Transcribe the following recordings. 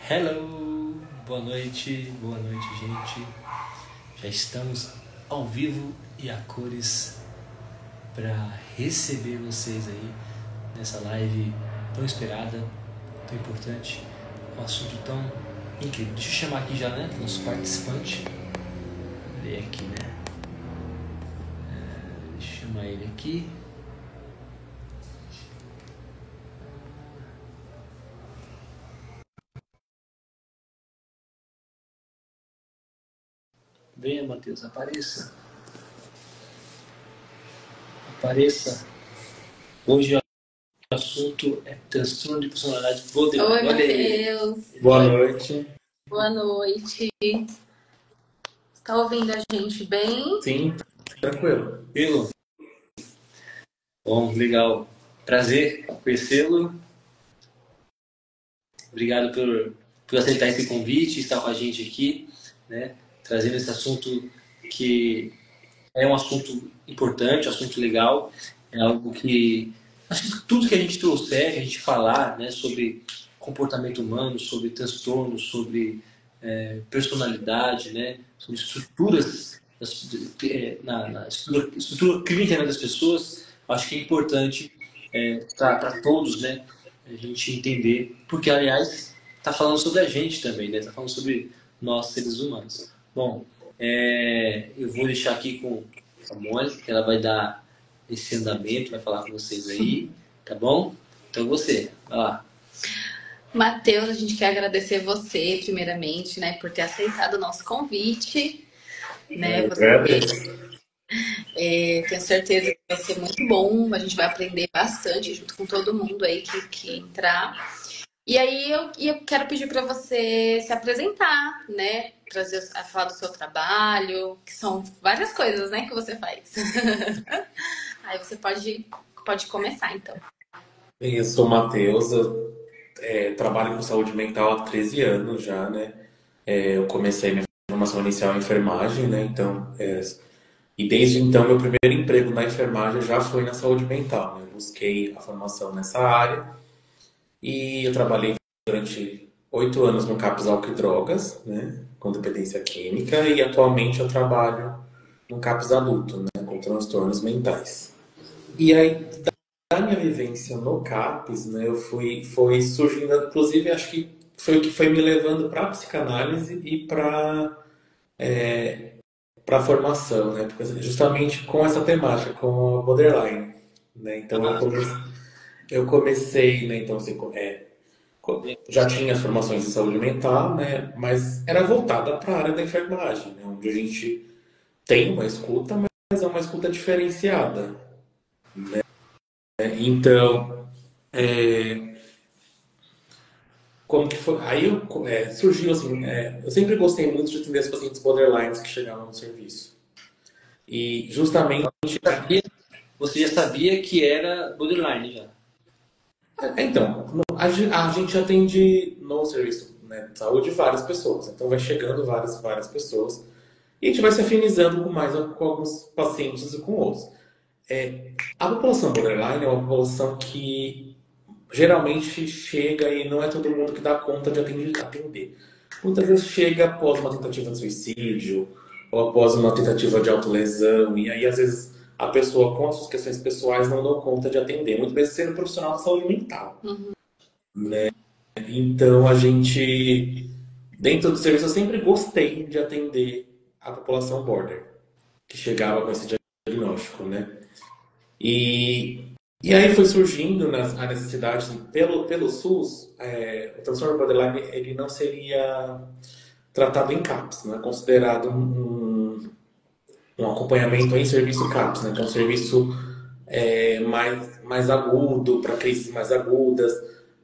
Hello, boa noite, gente. Já estamos ao vivo e a cores para receber vocês aí nessa live tão esperada, tão importante, um assunto tão incrível. Deixa eu chamar aqui já, né, nosso participante. Ele aqui, né? Deixa eu chamar ele aqui. Venha, Matheus, apareça. Hoje o assunto é transtorno de personalidade borderline. Oi, Matheus. Boa noite. Boa noite. Está ouvindo a gente bem? Sim, tranquilo. Bom, legal. Prazer conhecê-lo. Obrigado por aceitar esse convite, estar com a gente aqui, né? Trazendo esse assunto que é um assunto importante, um assunto legal. É algo que acho que tudo que a gente trouxer, que a gente falar, né, sobre comportamento humano, sobre transtornos, sobre personalidade, né, sobre estruturas na estrutura clínica, né, das pessoas, acho que é importante para todos, né, a gente entender, porque aliás está falando sobre a gente também, né, está falando sobre nós seres humanos. Bom, eu vou deixar aqui com a Mônica, que ela vai dar esse andamento, vai falar com vocês aí, tá bom? Então você, vai lá. Matheus, a gente quer agradecer você, primeiramente, né, por ter aceitado o nosso convite. Né? Tenho certeza que vai ser muito bom, a gente vai aprender bastante junto com todo mundo aí que entrar. E aí eu quero pedir para você se apresentar, né? Falar do seu trabalho, que são várias coisas, né, que você faz. Aí você pode começar, então. Eu sou o Matheus, eu trabalho com saúde mental há 13 anos já, né? Eu comecei minha formação inicial em enfermagem, né? Então, e desde então, meu primeiro emprego na enfermagem já foi na saúde mental, né? Eu busquei a formação nessa área e eu trabalhei durante 8 anos no CAPS Álcool e Drogas, né? Com dependência química, e atualmente eu trabalho no CAPS Adulto, né? Com transtornos mentais. E aí, da minha vivência no CAPS, né, foi surgindo, inclusive acho que foi o que foi me levando para a psicanálise e para a formação, né, porque justamente com essa temática, com a borderline, né, então eu comecei, né, então assim, já tinha as formações em saúde mental, né, mas era voltada para a área da enfermagem, né, onde a gente tem uma escuta, mas é uma escuta diferenciada, né, então como que foi? Aí surgiu assim, eu sempre gostei muito de atender os pacientes borderlines que chegavam no serviço. E justamente... Você já sabia que era borderline já? Então, a gente atende no serviço, né, de saúde várias pessoas. Então vai chegando várias pessoas. E a gente vai se afinizando com alguns pacientes e com outros. A população borderline é uma população que geralmente chega e não é todo mundo que dá conta de atender. Muitas vezes chega após uma tentativa de suicídio ou após uma tentativa de autolesão, e aí às vezes a pessoa com as suas questões pessoais não dá conta de atender, muitas vezes sendo profissional de saúde mental. Né? Então a gente, dentro do serviço, eu sempre gostei de atender a população border, que chegava com esse diagnóstico, né? E aí foi surgindo a necessidade, pelo SUS, o transtorno borderline ele não seria tratado em CAPS, não é considerado um acompanhamento em serviço CAPS, né? Que é um serviço mais agudo, para crises mais agudas,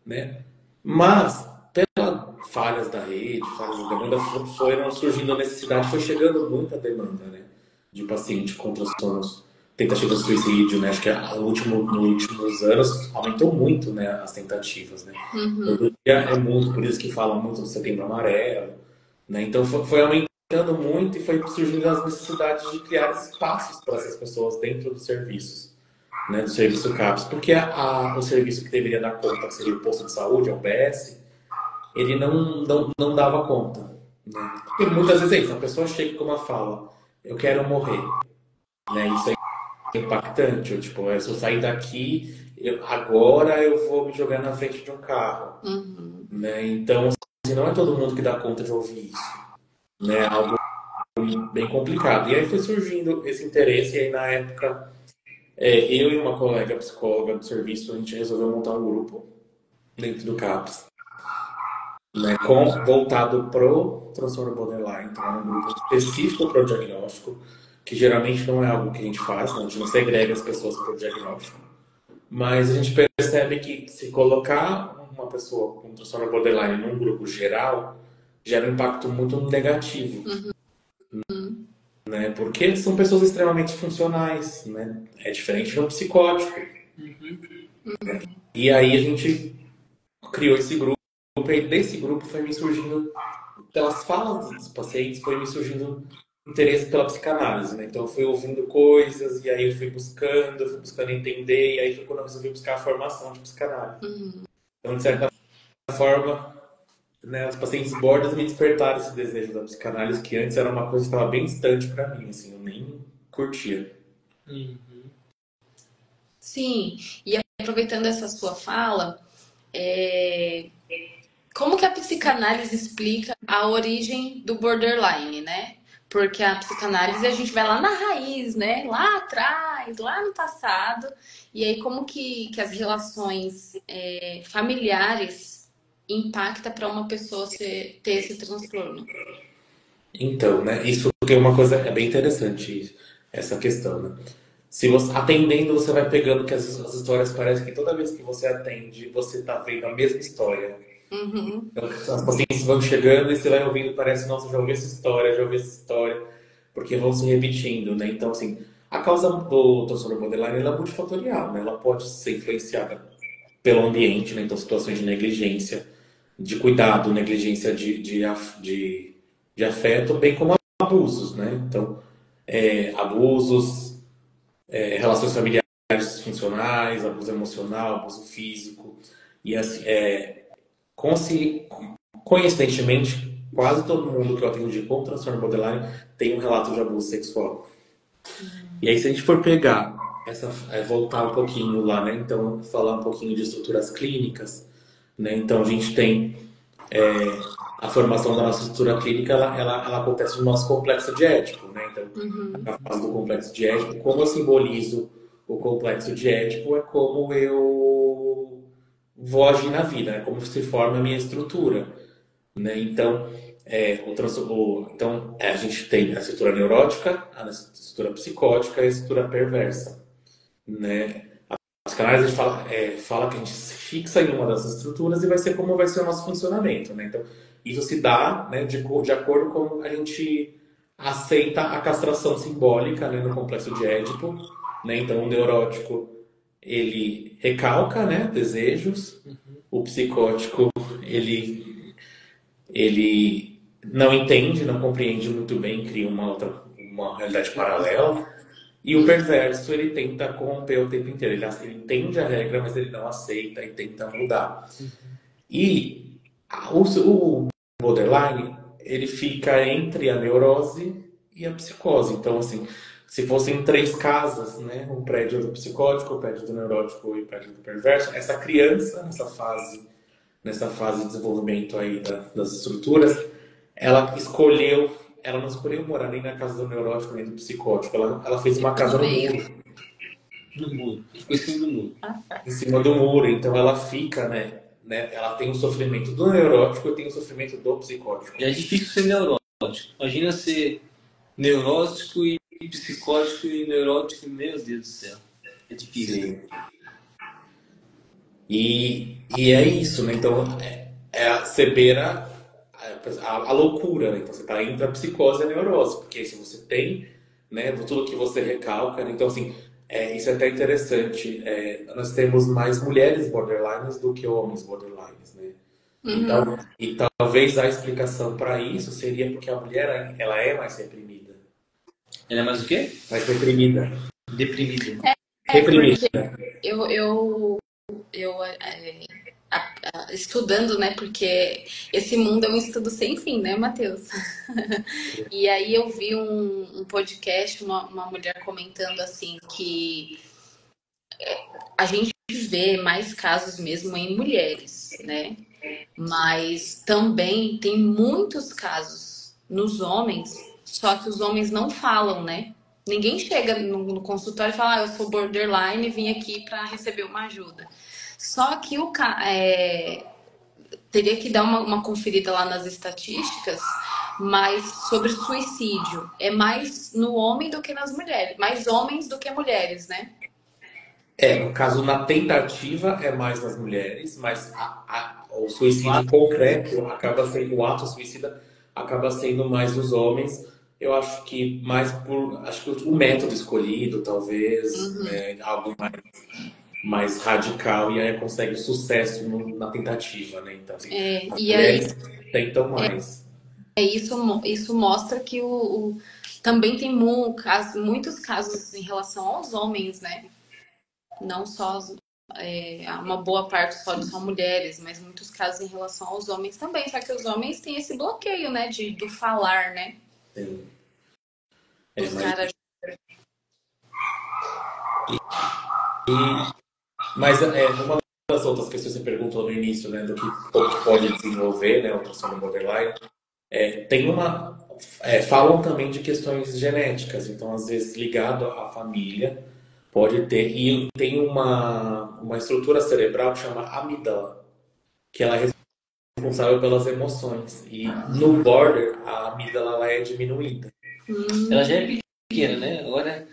né? Mas, pelas falhas da rede, falhas da demanda, foram surgindo a necessidade, foi chegando muita demanda, né? De paciente com transtornos, tentativas de suicídio, né? Acho que nos últimos anos aumentou muito, né, as tentativas, né? Todo dia é muito, por isso que fala muito do Setembro Amarelo, né? Então foi aumentando muito e foi surgindo as necessidades de criar espaços para essas pessoas dentro dos serviços, né, do serviço CAPS, porque o serviço que deveria dar conta, que seria o posto de saúde, a UBS, ele não dava conta, né? Porque muitas vezes é isso, a pessoa chega com uma fala, eu quero morrer, né? Isso é impactante, eu, tipo, se eu sair daqui, agora eu vou me jogar na frente de um carro, Uhum. né? Então, assim, não é todo mundo que dá conta de ouvir isso, né? É algo bem complicado. E aí foi surgindo esse interesse, e aí na época, eu e uma colega psicóloga do serviço, a gente resolveu montar um grupo dentro do CAPS, né, voltado pro transtorno borderline. Então, é um grupo específico para o diagnóstico, que geralmente não é algo que a gente faz, né? A gente não segrega as pessoas para o diagnóstico. Mas a gente percebe que se colocar uma pessoa com transtorno borderline num grupo geral, gera um impacto muito negativo, né? Porque são pessoas extremamente funcionais, né? É diferente de um psicótico. E aí a gente criou esse grupo, e desse grupo foi me surgindo, pelas falas dos pacientes, foi me surgindo interesse pela psicanálise, né? Então eu fui ouvindo coisas, e aí eu fui buscando entender, e aí foi quando eu resolvi buscar a formação de psicanálise. Uhum. Então, de certa forma, né, os pacientes bordas me despertaram esse desejo da psicanálise, que antes era uma coisa que estava bem distante para mim, assim, eu nem curtia. Sim, e aproveitando essa sua fala, como que a psicanálise explica a origem do borderline, né? Porque a psicanálise a gente vai lá na raiz, né? Lá atrás, lá no passado. E aí como que as relações familiares impactam para uma pessoa ter esse transtorno? Então, né, isso que é uma coisa, é bem interessante essa questão, né? Se você atendendo, você vai pegando que as histórias parecem que toda vez que você atende, você está vendo a mesma história. Uhum. Então, as pacientes vão chegando e você vai ouvindo, parece, nossa, já ouvi essa história, já ouvi essa história, porque vão se repetindo, né? Então, assim, a causa do transtorno borderline ela é multifatorial, né? Ela pode ser influenciada pelo ambiente, né? Então, situações de negligência, de cuidado, negligência de afeto, bem como abusos, né? Então, abusos, relações familiares disfuncionais, abuso emocional, abuso físico, e assim, consci- coincidentemente, quase todo mundo que eu atendi com transtorno borderline tem um relato de abuso sexual. E aí, se a gente for pegar voltar um pouquinho lá, né? Então, falar um pouquinho de estruturas clínicas, né? Então, a gente tem a formação da nossa estrutura clínica, ela acontece no nosso complexo de Édipo, né? Então, Uhum. a fase do complexo de Édipo, como eu simbolizo o complexo de Édipo, é como eu vou agir na vida, né? Como se forma a minha estrutura, né? Então, a gente tem a estrutura neurótica, a estrutura psicótica e a estrutura perversa, né? A psicanálise fala que a gente se fixa em uma dessas estruturas e vai ser como vai ser o nosso funcionamento, né? Então, isso se dá, né, de acordo com a gente aceita a castração simbólica, né, no complexo de Édipo, né? Então, o neurótico, ele recalca, né, desejos, o psicótico, ele não entende, não compreende muito bem, cria uma realidade paralela. E o perverso, ele tenta corromper o tempo inteiro. Ele entende a regra, mas ele não aceita e tenta mudar. E o borderline, ele fica entre a neurose e a psicose. Então, assim, se fossem três casas, né? O prédio do psicótico, o prédio do neurótico e o prédio do perverso, essa criança, nessa fase de desenvolvimento aí das estruturas, ela não escolheu morar nem na casa do neurótico nem do psicótico, ela fez uma Ficou casa no no meio. muro, No muro. Ficou em cima do muro. em cima do muro, então ela fica, né, ela tem o sofrimento do neurótico e tem o sofrimento do psicótico. E é difícil ser neurótico. Imagina ser neurótico e psicótico e neurótico, meu Deus do céu. É difícil. Sim. E é isso, né? Então, você beira a loucura, né? Então, você está entre a psicose e a neurose, porque se você tem, né, tudo que você recalca, né? Então, assim, isso é até interessante. Nós temos mais mulheres borderlines do que homens borderlines, né? Uhum. E talvez a explicação para isso seria porque a mulher, ela é mais reprimida. Ela é mais o quê? Mais reprimida. Deprimida. Porque Reprimida. eu estudando, né? Porque esse mundo é um estudo sem fim, né, Matheus? E aí eu vi um podcast, uma mulher comentando assim que a gente vê mais casos mesmo em mulheres, né? Mas também tem muitos casos nos homens, só que os homens não falam, né? Ninguém chega no consultório e fala, eu sou borderline e vim aqui para receber uma ajuda. Só que teria que dar uma conferida lá nas estatísticas, mas sobre suicídio. É mais no homem do que nas mulheres. Mais homens do que mulheres, né? No caso, na tentativa é mais nas mulheres, mas o suicídio concreto acaba sendo, o ato suicida acaba sendo mais nos homens. Eu acho que mais acho que o método escolhido, talvez, né, algo mais radical, e aí consegue sucesso na tentativa, né? Então, assim, as E aí mulheres tentam mais. isso mostra que também tem muitos casos em relação aos homens, né? Não só uma boa parte são mulheres, mas muitos casos em relação aos homens também. Só que os homens têm esse bloqueio, né? Do falar, né? Sim. Buscar ajuda. Mas uma das outras questões que você perguntou no início, né, do que pode desenvolver, né, o transtorno borderline, tem falam também de questões genéticas, então às vezes ligado à família pode ter, e tem uma estrutura cerebral que chama amígdala, que ela é responsável pelas emoções, e no border a amígdala ela é diminuída. Ela já é pequena, né? Agora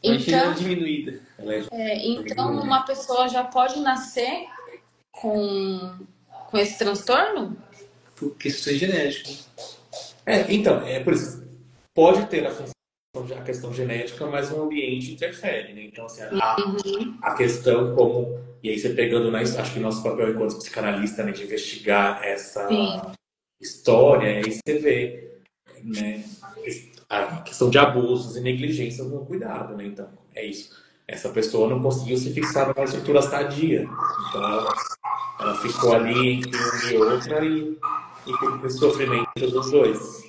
Então, diminuída. Então uma pessoa já pode nascer com esse transtorno? Por questões genéticas. Então, por isso, pode ter a questão genética, mas o ambiente interfere, né? Então, assim, a questão como... E aí você pegando, acho que nosso papel enquanto psicanalista, né, de investigar essa história, aí você vê, né, a questão de abusos e negligências no cuidado, né? Então, é isso. Essa pessoa não conseguiu se fixar numa estrutura sadia. Então, ela ficou ali entre uma e outra e com o sofrimento dos dois.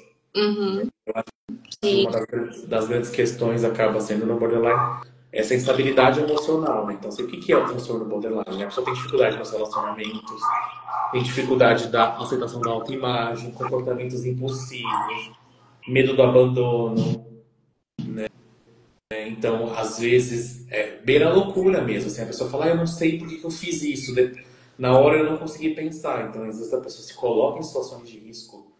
Sim. Uma das grandes questões acaba sendo no borderline essa instabilidade emocional, né? Então, assim, o que é o transtorno borderline? A pessoa tem dificuldade nos relacionamentos, tem dificuldade da aceitação da autoimagem, comportamentos impulsivos, medo do abandono, né? Então, às vezes, beira a loucura mesmo. Assim, a pessoa fala, eu não sei por que eu fiz isso. Na hora eu não consegui pensar. Então, às vezes, a pessoa se coloca em situações de risco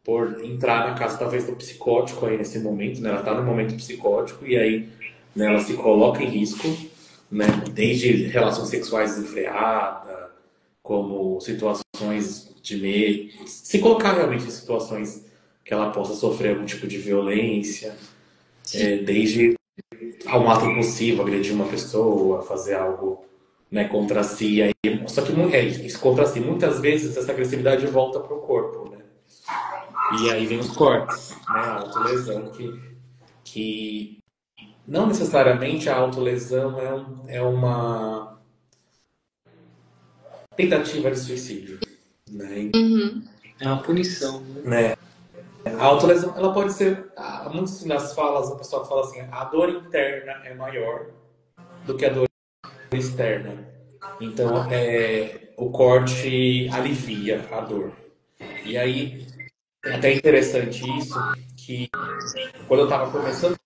por entrar na casa, talvez, do psicótico aí nesse momento, né? Ela está no momento psicótico e aí, né, ela se coloca em risco, né? Desde relações sexuais desenfreadas, como situações de medo, se colocar realmente em situações que ela possa sofrer algum tipo de violência, desde a um ato impulsivo, agredir uma pessoa, fazer algo, né, contra si. Aí, só que isso contra si, muitas vezes essa agressividade volta para o corpo, né? E aí vem os cortes, né? A autolesão, que não necessariamente a autolesão é uma tentativa de suicídio, né? É uma punição, né? A autolesão, ela pode ser, muitas nas falas, o pessoal fala assim, a dor interna é maior do que a dor externa. Então, o corte alivia a dor. E aí, é até interessante isso, que quando eu estava começando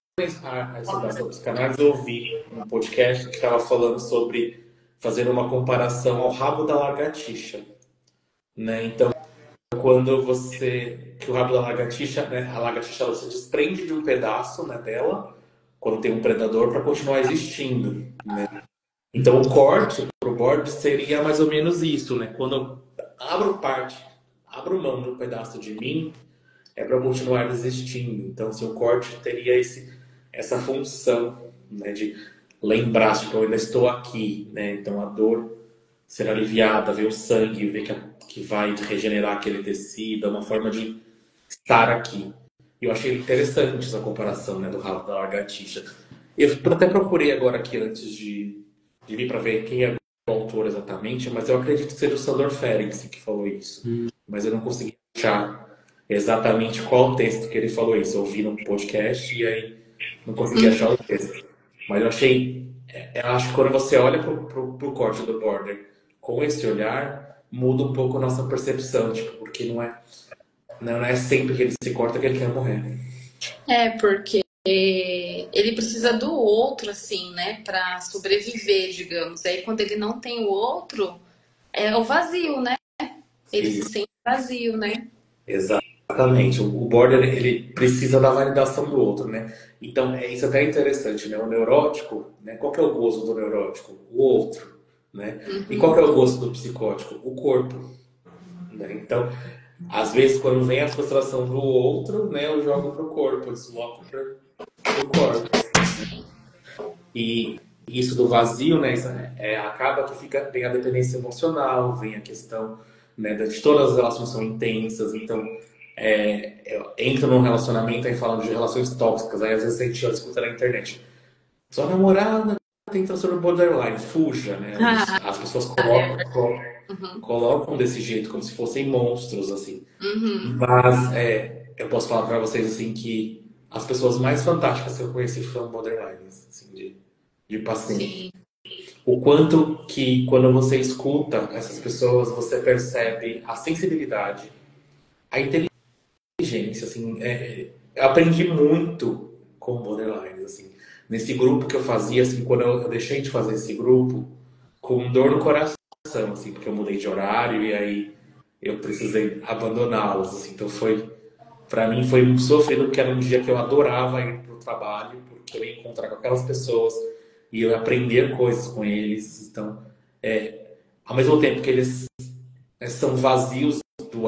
a estudar sobre psicanálise, eu ouvi um podcast que estava falando sobre fazer uma comparação ao rabo da lagartixa, né? Então, quando que o rabo da lagartixa, né, a lagartixa ela se desprende de um pedaço, né, dela, quando tem um predador, para continuar existindo, né? Então, o corte pro border seria mais ou menos isso, né? Quando eu abro mão de um pedaço de mim, é para continuar existindo. Então, se o corte teria essa função, né, de lembrar que eu ainda estou aqui, né? Então, a dor ser aliviada, ver o sangue, ver que vai regenerar aquele tecido, é uma forma de estar aqui. Eu achei interessante essa comparação, né, do rabo da lagartixa. Eu até procurei agora aqui antes de vir para ver quem o autor exatamente, mas eu acredito que seja o Sandor Ferenczi que falou isso. Mas eu não consegui achar exatamente qual texto que ele falou isso. Eu ouvi no podcast e aí não consegui achar o texto. Mas eu achei... Eu acho que quando você olha pro corte do Border com esse olhar, muda um pouco a nossa percepção, tipo, porque não é sempre que ele se corta que ele quer morrer. Porque ele precisa do outro, assim, né, para sobreviver, digamos. Aí quando ele não tem o outro, é o vazio, né? Ele Isso. se sente vazio, né? Exatamente. O Border, ele precisa da validação do outro, né? Então, isso até interessante, né? O neurótico, né? Qual que é o gozo do neurótico? O outro, né? E qual que é o gozo do psicótico? O corpo, né? Então, às vezes, quando vem a frustração do outro, né? Eu jogo pro corpo, eu desloco pro corpo. E isso do vazio, né? Acaba que vem a dependência emocional, vem a questão, né, de todas as relações são intensas, então eu entro num relacionamento aí falando de relações tóxicas, aí às vezes a gente escuta na internet. Sua namorada tem transtorno borderline, fuja, né? As pessoas colocam desse jeito, como se fossem monstros, assim. Mas eu posso falar pra vocês, assim, que as pessoas mais fantásticas que eu conheci foram borderlines, assim, de paciente. Sim. O quanto que, quando você escuta essas pessoas, você percebe a sensibilidade, a inteligência, assim, eu aprendi muito com borderlines, assim. Nesse grupo que eu fazia, assim, quando eu deixei de fazer esse grupo, com dor no coração, assim, porque eu mudei de horário e aí eu precisei abandoná-los, assim. Então para mim foi muito sofrido, porque era um dia que eu adorava ir pro trabalho, porque eu ia encontrar com aquelas pessoas e eu ia aprender coisas com eles. Então, ao mesmo tempo que eles são vazios do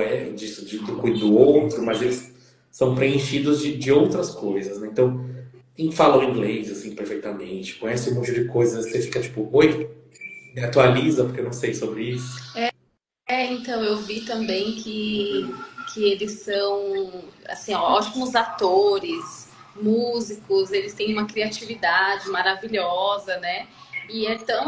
outro, mas eles são preenchidos de outras coisas, né? Então, falam inglês, assim, perfeitamente, conhece um monte de coisas, você fica tipo, oi, me atualiza, porque eu não sei sobre isso. Então eu vi também que eles são, assim, ó, ótimos atores, músicos, eles têm uma criatividade maravilhosa, né? E é tão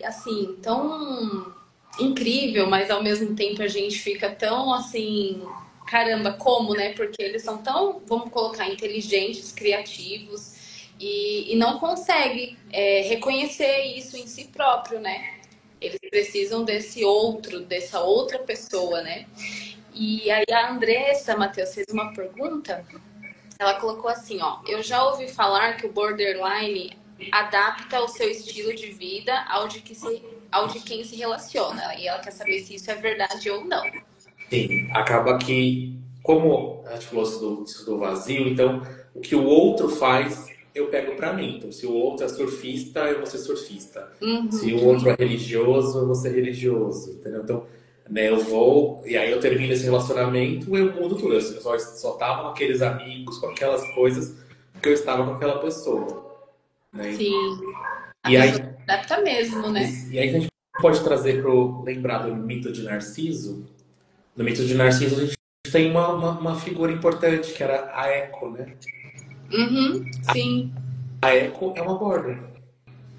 assim, tão incrível, mas ao mesmo tempo a gente fica tão assim, caramba, como, né? Porque eles são tão, vamos colocar, inteligentes, criativos e não consegue reconhecer isso em si próprio, né? Eles precisam desse outro, dessa outra pessoa, né? E aí a Andressa, Matheus, fez uma pergunta. Ela colocou assim, ó. Eu já ouvi falar que o borderline adapta o seu estilo de vida ao de quem se relaciona. E ela quer saber se isso é verdade ou não. Sim, acaba que, como a gente falou isso do vazio, então o que o outro faz, eu pego pra mim. Então, se o outro é surfista, eu vou ser surfista. Se o outro é religioso, eu vou ser religioso, entendeu? Então, né, eu vou, e aí eu termino esse relacionamento, eu mudo tudo. Eu só tava com aqueles amigos, com aquelas coisas, porque eu estava com aquela pessoa, né? Sim. E aí, adapta mesmo, né? e aí a gente pode trazer pro lembrar do mito de Narciso. No mito de Narciso, a gente tem uma figura importante, que era a Eco, né? Sim. A Eco é uma border.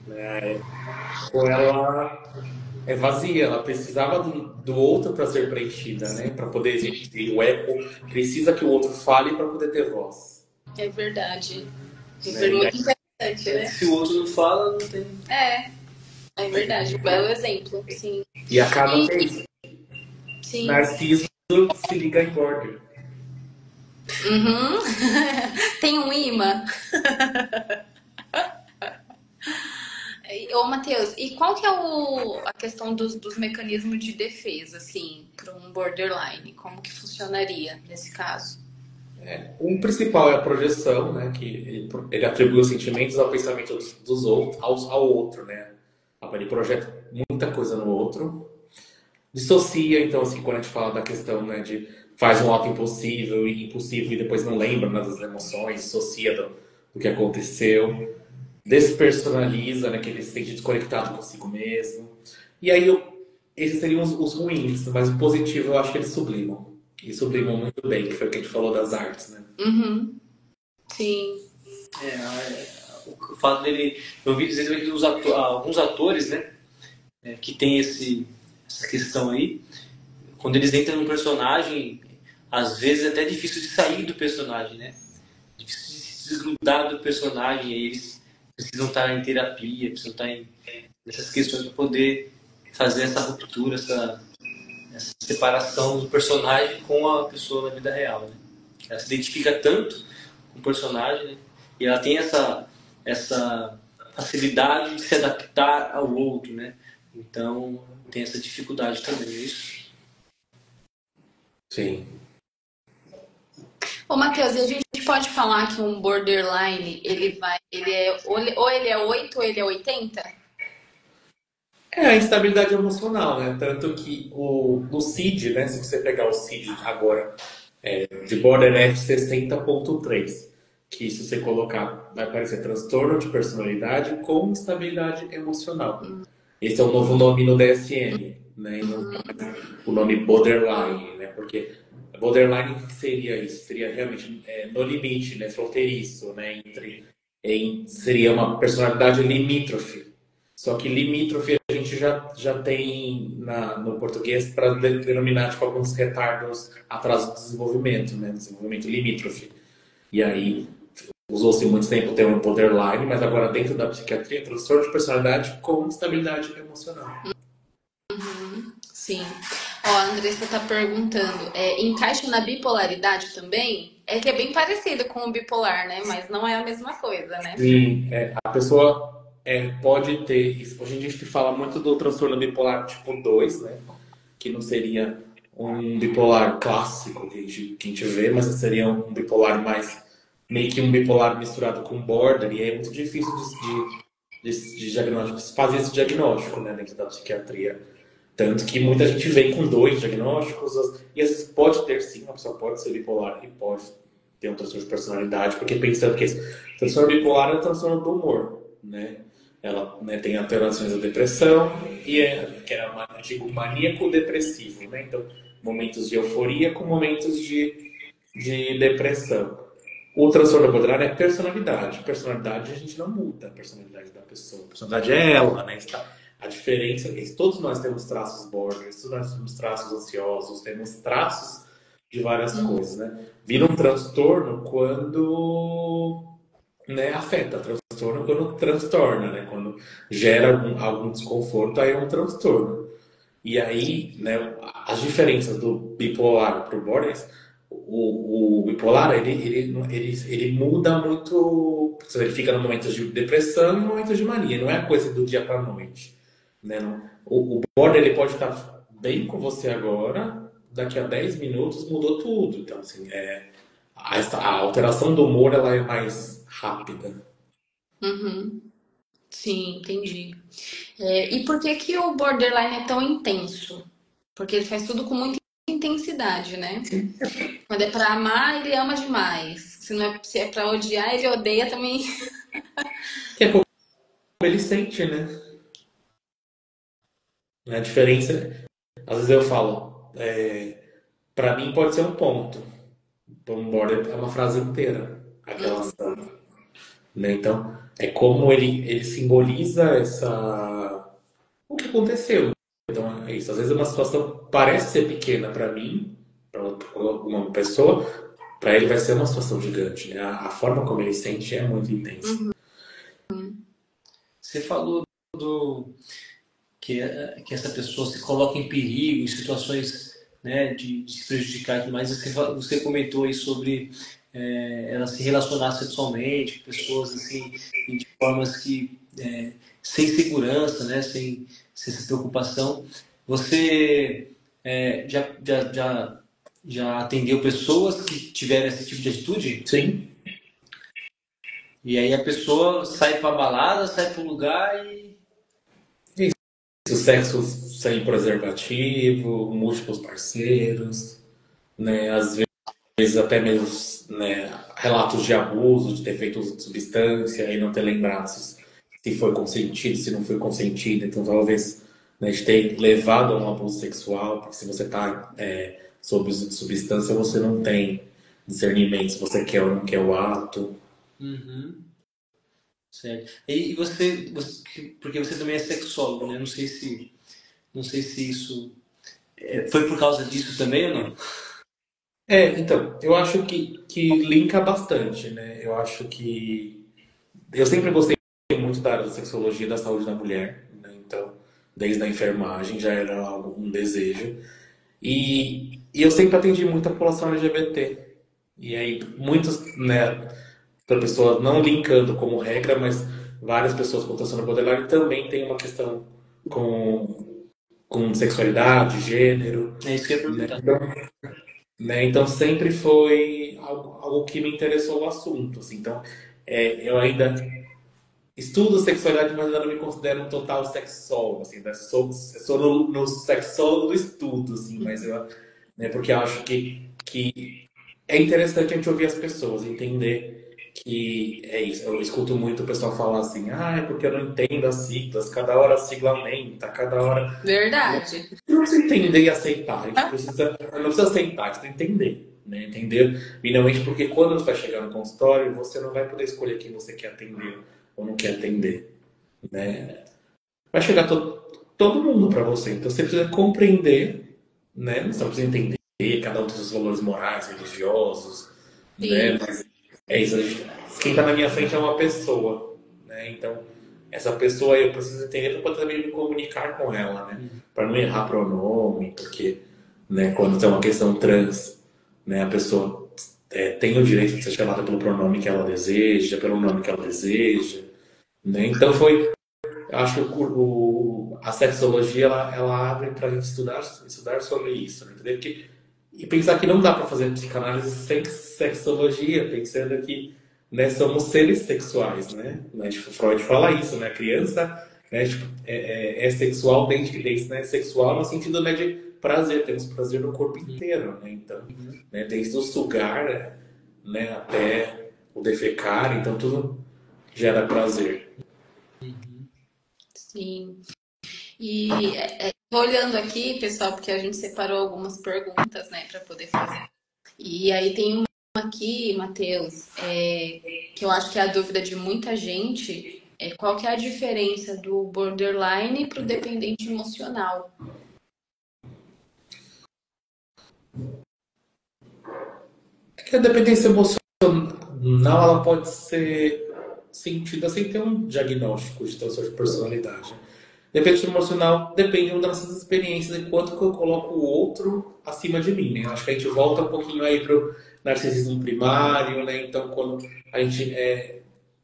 Né? A Eco, ela é vazia, ela precisava do outro para ser preenchida, né? Para poder existir. O Eco precisa que o outro fale para poder ter voz. É verdade. Isso Né? é muito interessante, né? Se o outro não fala, não tem. É verdade. Um belo exemplo, sim. E acaba que é isso. Sim. Narciso se liga em border. Tem um imã. Ô, Matheus, e qual que é a questão dos mecanismos de defesa, assim, para um borderline? Como que funcionaria nesse caso? O principal é a projeção, né? Que ele atribui os sentimentos ao pensamento dos outros, ao outro, né? Ele projeta muita coisa no outro. Dissocia, então, assim, quando a gente fala da questão, né, de faz um ato impossível e depois não lembra, né, das emoções, dissocia do que aconteceu. Despersonaliza, né, que ele se sente desconectado consigo mesmo. E aí, esses seriam os ruins, mas o positivo eu acho que eles sublimam. E sublimam muito bem, que foi o que a gente falou das artes, né? Sim. O fato dele. Eu vi dizer que alguns atores, né? que tem essa questão aí, quando eles entram no personagem, às vezes é até difícil de sair do personagem, né? Difícil de se desgrudar do personagem, aí eles precisam estar em terapia, precisam estar nessas questões para poder fazer essa ruptura, essa separação do personagem com a pessoa na vida real, né? Ela se identifica tanto com o personagem, né? E ela tem essa facilidade de se adaptar ao outro, né? Então tem essa dificuldade também, é isso? Sim. Ô, Matheus, e a gente pode falar que um borderline, ou ele é 8 ou ele é 80? É a instabilidade emocional, né? Tanto que no CID, né? Se você pegar o CID agora, de Bordernet 60.3, que se você colocar, vai aparecer transtorno de personalidade com instabilidade emocional. Esse é o novo nome no DSM, né? E não o nome borderline, né? Porque borderline, o que seria isso? Seria realmente no limite, né? Fronteiriço, né? Seria uma personalidade limítrofe. Só que limítrofe a gente já tem no português para denominar tipo, alguns retardos atraso do desenvolvimento, né? Desenvolvimento limítrofe. E aí usou-se muito tempo o termo borderline, mas agora dentro da psiquiatria, transtorno de personalidade com instabilidade emocional. Sim. Ó, a Andressa tá perguntando, encaixa na bipolaridade também? É que é bem parecido com o bipolar, né? Mas não é a mesma coisa, né? Sim, a pessoa pode ter. Hoje em dia a gente fala muito do transtorno bipolar tipo 2, né? Que não seria um bipolar clássico que a gente vê, mas seria um bipolar mais. Meio que um bipolar misturado com border, e é muito difícil de diagnóstico, fazer esse diagnóstico, né, dentro da psiquiatria. Tanto que muita gente vem com 2 diagnósticos, e às vezes pode ter sim, uma pessoa pode ser bipolar e pode ter um transtorno de personalidade, porque pensando que esse transtorno bipolar é um transtorno do humor, né? Ela, né, tem alterações da depressão, que era antigo maníaco depressivo, né? Então, momentos de euforia com momentos de depressão. O transtorno borderline é personalidade. Personalidade a gente não muda a personalidade da pessoa. A personalidade é ela, né? A diferença é que todos nós temos traços borders, todos nós temos traços ansiosos, temos traços de várias coisas, né? Vira um transtorno quando, né, afeta, transtorno quando transtorna, né? Quando gera algum desconforto, aí é um transtorno. E aí, né, as diferenças do bipolar para o borderline, o bipolar, ele muda muito, ele fica no momento de depressão e no momento de mania, não é coisa do dia para noite, né? O border, ele pode estar bem com você agora, daqui a 10 minutos mudou tudo. Então, assim, a alteração do humor, ela é mais rápida. Uhum. Sim, entendi. E por que que o borderline é tão intenso? Porque ele faz tudo com muita intensidade, né? Quando é pra amar, ele ama demais. Se é pra odiar, ele odeia também. Que é como ele sente, né? A diferença, às vezes eu falo, para mim pode ser um ponto. Para um border é uma frase inteira, aquela ação, né? Então, é como ele simboliza o que aconteceu. Então, é isso. Às vezes uma situação parece ser pequena para mim, para uma pessoa, para ele vai ser uma situação gigante, né? A forma como ele sente é muito intensa. Você falou que essa pessoa se coloca em perigo, em situações, né, de se prejudicar e tudo mais. Você comentou aí sobre ela se relacionar sexualmente com pessoas assim, de formas que sem segurança, né, sem essa preocupação. Você já atendeu pessoas que tiveram esse tipo de atitude? Sim. E aí a pessoa sai para balada, sai para um lugar e O sexo sem preservativo, múltiplos parceiros, né? Às vezes até mesmo, né, relatos de abuso, de ter feito uso de substância e não ter lembrado se foi consentido, se não foi consentido. Então talvez, né, de ter levado a um abuso sexual, porque se você está sob uso de substância, você não tem discernimento se você quer ou não quer o ato. Uhum. Certo. E você, porque você também é sexólogo, né? Não sei se Não sei se isso foi por causa disso também ou não? Então, eu acho que linka bastante, né? Eu acho que eu sempre gostei muito da área da sexologia e da saúde da mulher, né? Então, desde a enfermagem já era um desejo. E eu sempre atendi muito a população LGBT. E aí, muitos, né, para pessoas não linkando como regra, mas várias pessoas com transtorno borderline também tem uma questão com sexualidade, gênero, É isso que eu ia né? perguntar. Então sempre foi algo que me interessou o assunto, assim. Então, eu ainda estudo sexualidade, mas ainda não me considero um total sexólogo, assim, né? Sou no sexólogo do estudo, assim, mas né, porque eu acho que é interessante a gente ouvir as pessoas, entender que é isso. Eu escuto muito o pessoal falar assim, é porque eu não entendo as siglas, cada hora a sigla aumenta, cada hora. Verdade. Não precisa entender e aceitar, a gente precisa, não precisa aceitar, a gente precisa entender, né? Entender, minimamente, porque quando você vai chegar no consultório, você não vai poder escolher quem você quer atender ou não quer atender, né? Vai chegar todo mundo para você, então você precisa compreender, né? Você precisa entender cada um dos seus valores morais, religiosos, né? Sim. Mas é isso, quem está na minha frente é uma pessoa, né? Então, essa pessoa eu preciso entender para também me comunicar com ela, né? Para não errar pronome, porque, né, quando tem uma questão trans, né, a pessoa tem o direito de ser chamada pelo pronome que ela deseja, pelo nome que ela deseja, né? Então eu acho que a sexologia ela abre para a gente estudar sobre isso, né? Entender e pensar que não dá para fazer psicanálise sem sexologia, pensando que, né, somos seres sexuais, né? Tipo, Freud fala isso, né? A criança, né, tipo, é sexual desde, né, sexual no sentido, né, de prazer, temos prazer no corpo inteiro, né? Então, né, desde o sugar, né, até o defecar, então tudo gera prazer. Sim. E tô olhando aqui, pessoal, porque a gente separou algumas perguntas, né, para poder fazer. E aí tem uma aqui, Matheus, que eu acho que é a dúvida de muita gente, qual que é a diferença do borderline para o dependente emocional? É que a dependência emocional ela pode ser sentida sem ter um diagnóstico de transtorno de personalidade. Dependência emocional depende das nossas experiências e quanto que eu coloco o outro acima de mim, né? Acho que a gente volta um pouquinho aí pro narcisismo primário, né? Então, quando a gente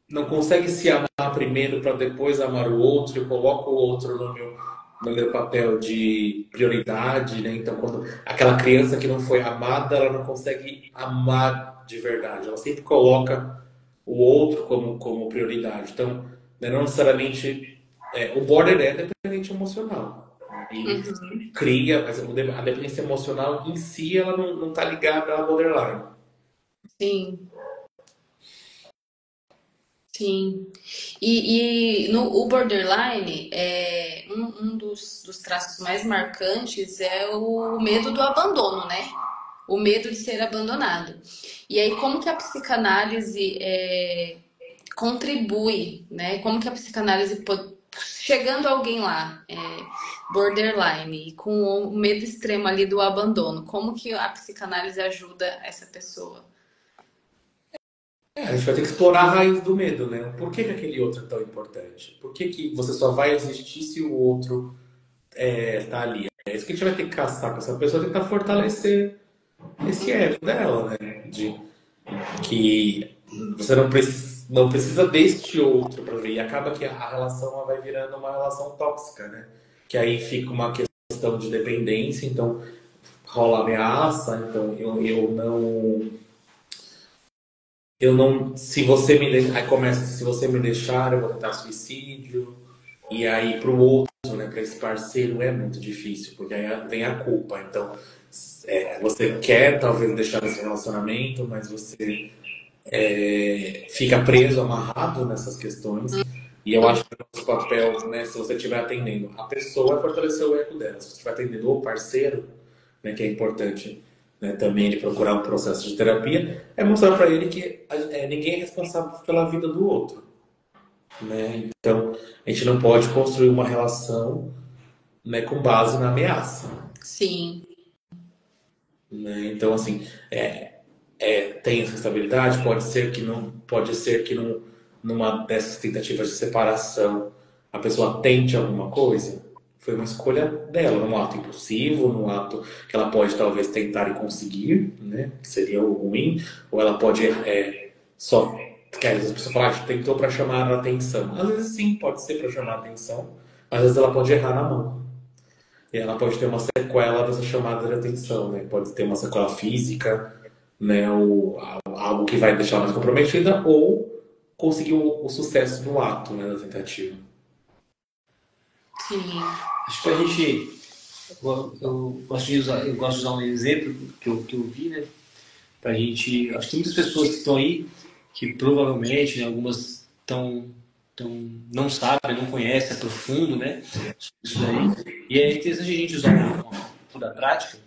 não consegue se amar primeiro para depois amar o outro, eu coloco o outro no meu papel de prioridade, né? Então, quando aquela criança que não foi amada, ela não consegue amar de verdade. Ela sempre coloca o outro como prioridade. Então, né, não necessariamente o border é dependente emocional. E cria, mas a dependência emocional em si, ela não está ligada à borderline. Sim, sim. E no o borderline, um dos traços mais marcantes é o medo do abandono, né? O medo de ser abandonado. E aí, como que a psicanálise contribui, né? Como que a psicanálise, chegando alguém lá, borderline, com o medo extremo ali do abandono, como que a psicanálise ajuda essa pessoa? A gente vai ter que explorar a raiz do medo, né? Por que aquele outro é tão importante? Por que você só vai existir se o outro tá ali? É isso que a gente vai ter que caçar com essa pessoa, tentar fortalecer esse ego dela, né? De que você não precisa deste outro para ver. E acaba que a relação ela vai virando uma relação tóxica, né? Que aí fica uma questão de dependência, então rola ameaça, então eu não, se você me deixar, aí começa, se você me deixar, eu vou tentar suicídio, e aí pro outro, né, para esse parceiro é muito difícil, porque aí vem a culpa, então você quer talvez deixar esse relacionamento, mas você fica preso, amarrado nessas questões, e eu acho que o nosso papel, né, se você estiver atendendo a pessoa, é fortalecer o ego dela, se você estiver atendendo o parceiro, né, que é importante, né, também ele procurar um processo de terapia, é mostrar para ele que ninguém é responsável pela vida do outro, né? Então a gente não pode construir uma relação né, com base na ameaça. Sim, Né? Então, assim, tem essa instabilidade, pode ser que numa dessas tentativas de separação a pessoa tente alguma coisa. Foi uma escolha dela, num ato impulsivo, num ato que ela pode talvez tentar e conseguir, né? Que seria o ruim, ou ela pode só. Que às vezes a pessoa fala, tentou para chamar a atenção. Às vezes sim, pode ser para chamar a atenção, mas às vezes ela pode errar na mão. E ela pode ter uma sequela dessa chamada de atenção, né? Pode ter uma sequela física, né? Ou algo que vai deixar ela mais comprometida, ou conseguir o sucesso no ato, né? Da tentativa. sim. Acho que a gente. Eu gosto de usar um exemplo que eu vi, né? Pra gente. Acho que tem muitas pessoas que estão aí que provavelmente, né, algumas não sabem, não conhecem a profundo, né? Isso daí. E é interessante a gente usar um pouco da prática.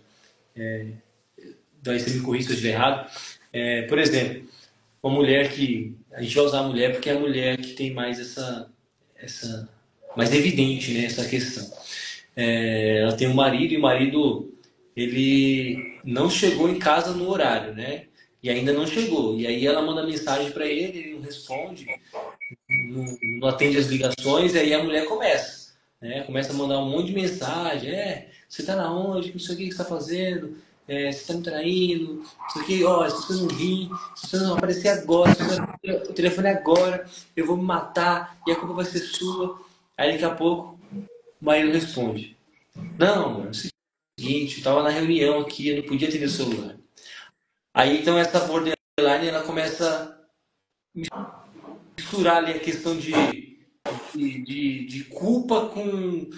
Daí você me corrija se eu estiver errado. Por exemplo, uma mulher que. A gente vai usar a mulher porque é a mulher que tem mais essa mais evidente, né, essa questão. Ela tem um marido e o marido ele não chegou em casa no horário, né? E ainda não chegou. E aí ela manda mensagem para ele, ele não responde, não atende as ligações, e aí a mulher começa, né? Começa a mandar um monte de mensagem, você tá na onde, não sei o que você tá fazendo, você tá me traindo, não sei o que, ó, se você não vir, se você não aparecer agora, se você não atender o telefone agora, eu vou me matar, e a culpa vai ser sua. Aí daqui a pouco, o marido responde, não, é o seguinte, eu tava na reunião aqui, eu não podia atender o celular. Aí então essa borderline, ela começa misturar ali a questão de culpa com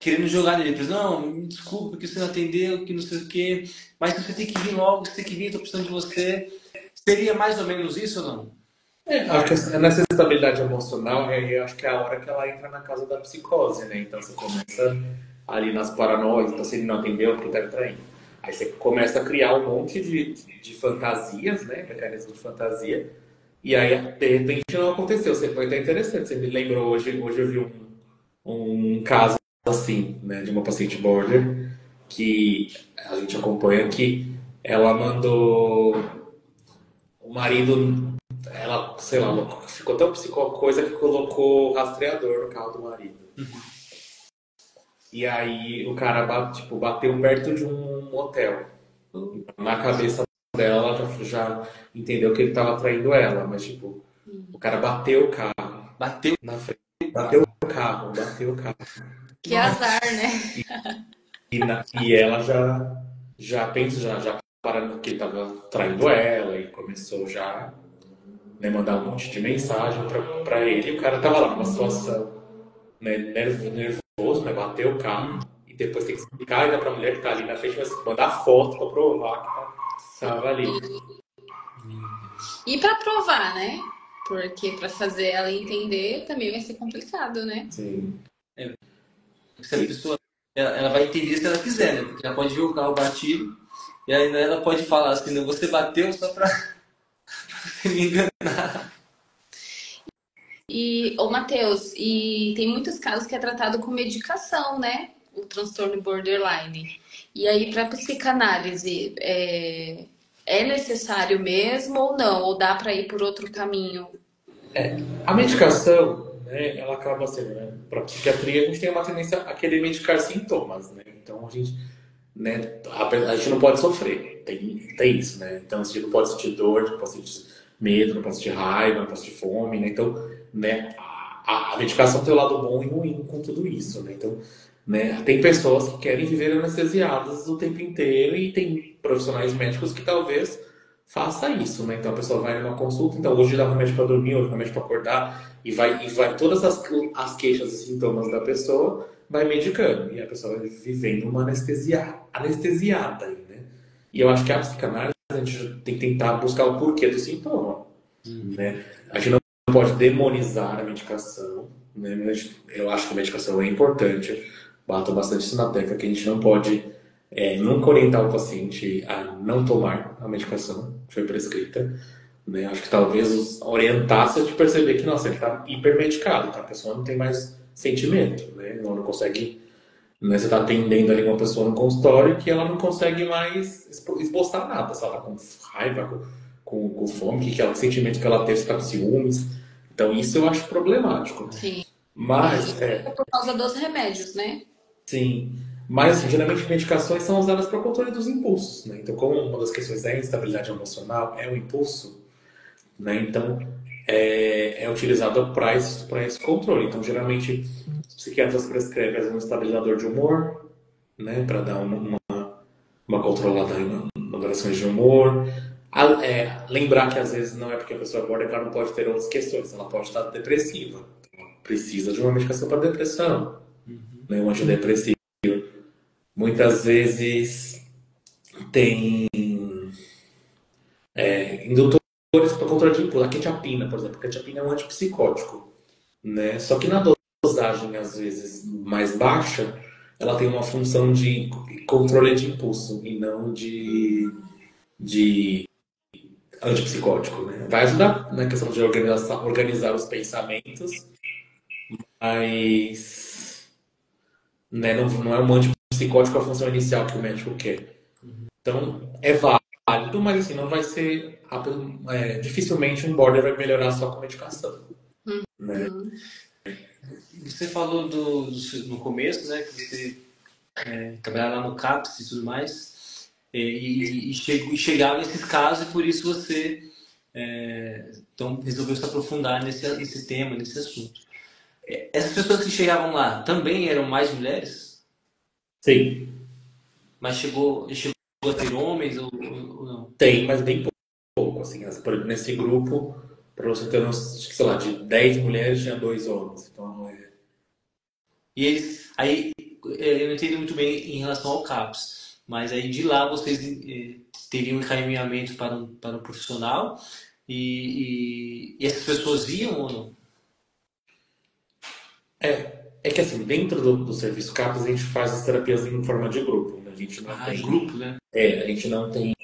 querendo jogar nele. Não, me desculpa que você não atendeu, que não sei o quê, mas você tem que vir logo, você tem que vir, eu tô precisando de você. Seria mais ou menos isso ou não? Acho que nessa estabilidade emocional, eu acho que é a hora que ela entra na casa da psicose, né? Então você começa ali nas paranoias, então se ele não atendeu, porque tá me traindo. Aí você começa a criar um monte de fantasias, né? Mecanismos de fantasia. E aí, de repente, não aconteceu. Você foi até interessante. Você me lembrou hoje eu vi um caso assim, né? De uma paciente border que a gente acompanha que ela mandou o marido, ela, sei lá, ficou tão coisa que colocou rastreador no carro do marido. E aí o cara bateu perto de um motel. Na cabeça dela, ela já entendeu que ele estava traindo ela, mas tipo, o cara bateu o carro. Bateu Na frente. Bateu o carro, bateu o carro. Que azar, né? E ela já pensa, já parando que ele estava traindo ela e começou já, né, mandar um monte de mensagem pra ele. E o cara tava lá numa situação, né, nervoso, né, bateu o carro. E depois tem que explicar ainda pra mulher que tá ali na frente, mas mandar foto pra provar que tava ali. E para provar, né? Porque para fazer ela entender também vai ser complicado, né? Sim. Se a pessoa ela vai entender se ela quiser, né? Porque ela pode ver o carro batido e aí ela pode falar assim, não, você bateu só pra você me enganar. E, ô Matheus, e tem muitos casos que é tratado com medicação, né? O transtorno borderline. E aí, para psicanálise, é necessário mesmo ou não? Ou dá para ir por outro caminho? A medicação, né, ela acaba sendo, né, para psiquiatria a gente tem uma tendência a querer medicar sintomas, né? Então a gente, né, a gente não pode sofrer, tem isso, né? Então a gente não pode sentir dor, não pode sentir medo, não pode sentir raiva, não pode sentir fome, né? Então, né, a medicação tem o lado bom e ruim com tudo isso, né? Então, né, tem pessoas que querem viver anestesiadas o tempo inteiro e tem profissionais médicos que talvez faça isso, né? Então a pessoa vai numa consulta, então hoje dá remédio para dormir, hoje dá remédio para acordar, e vai todas as queixas e sintomas da pessoa, vai medicando, e a pessoa vai vivendo uma anestesiada aí, né? E eu acho que a psicanálise a gente tem que tentar buscar o porquê do sintoma, né? A gente não pode demonizar a medicação, né? Eu acho que a medicação é importante, bato bastante isso na tecla, que a gente não pode nunca orientar o paciente a não tomar a medicação que foi prescrita, né? Acho que talvez orientasse a te perceber que, nossa, ele está hipermedicado, tá? A pessoa não tem mais sentimento, né? Não consegue Né? Você está atendendo ali uma pessoa no consultório que ela não consegue mais esboçar nada. Se ela está com raiva, com fome, que sentimento que ela teve, se está com ciúmes. Então, isso eu acho problemático. Sim. Mas, É por causa dos remédios, né? sim. Mas, assim, geralmente, medicações são usadas para o controle dos impulsos. Né? Então, como uma das questões da instabilidade emocional é o impulso, né? Então, é utilizado para esse controle. Então, geralmente, os psiquiatras prescrevem um estabilizador de humor, né? Para dar uma controlada em alterações de humor. Lembrar que às vezes não é porque a pessoa é border, ela não pode ter outras questões, ela pode estar depressiva. Precisa de uma medicação para depressão, né? Um antidepressivo. Muitas vezes tem indutores para controle de impulso. A quetiapina, por exemplo. A quetiapina é um antipsicótico, né? Só que na dosagem, às vezes, mais baixa, ela tem uma função de controle de impulso e não de antipsicótico, né? Vai ajudar na questão de organizar os pensamentos, mas né, não é um antipsicótico a função inicial que o médico quer. Então, é válido, mas assim, não vai ser dificilmente um border vai melhorar só com medicação. Né? Você falou no começo, né, que você trabalhava lá no CAPS e tudo mais, e chegava nesses casos, e por isso você então resolveu se aprofundar nesse tema, nesse assunto. Essas pessoas que chegavam lá também eram mais mulheres? Sim. Mas chegou a ter homens ou não? Tem, mas bem pouco. Assim, nesse grupo, para você ter, sei lá, de 10 mulheres, tinha 2 homens. Então, E eles, aí, eu não entendi muito bem em relação ao CAPS, mas aí de lá vocês teriam um encaminhamento para um profissional e essas pessoas iam ou não? É que assim, dentro do serviço CAPS, a gente faz as terapias em forma de grupo. Né? A gente não tem, em grupo, né? a gente não tem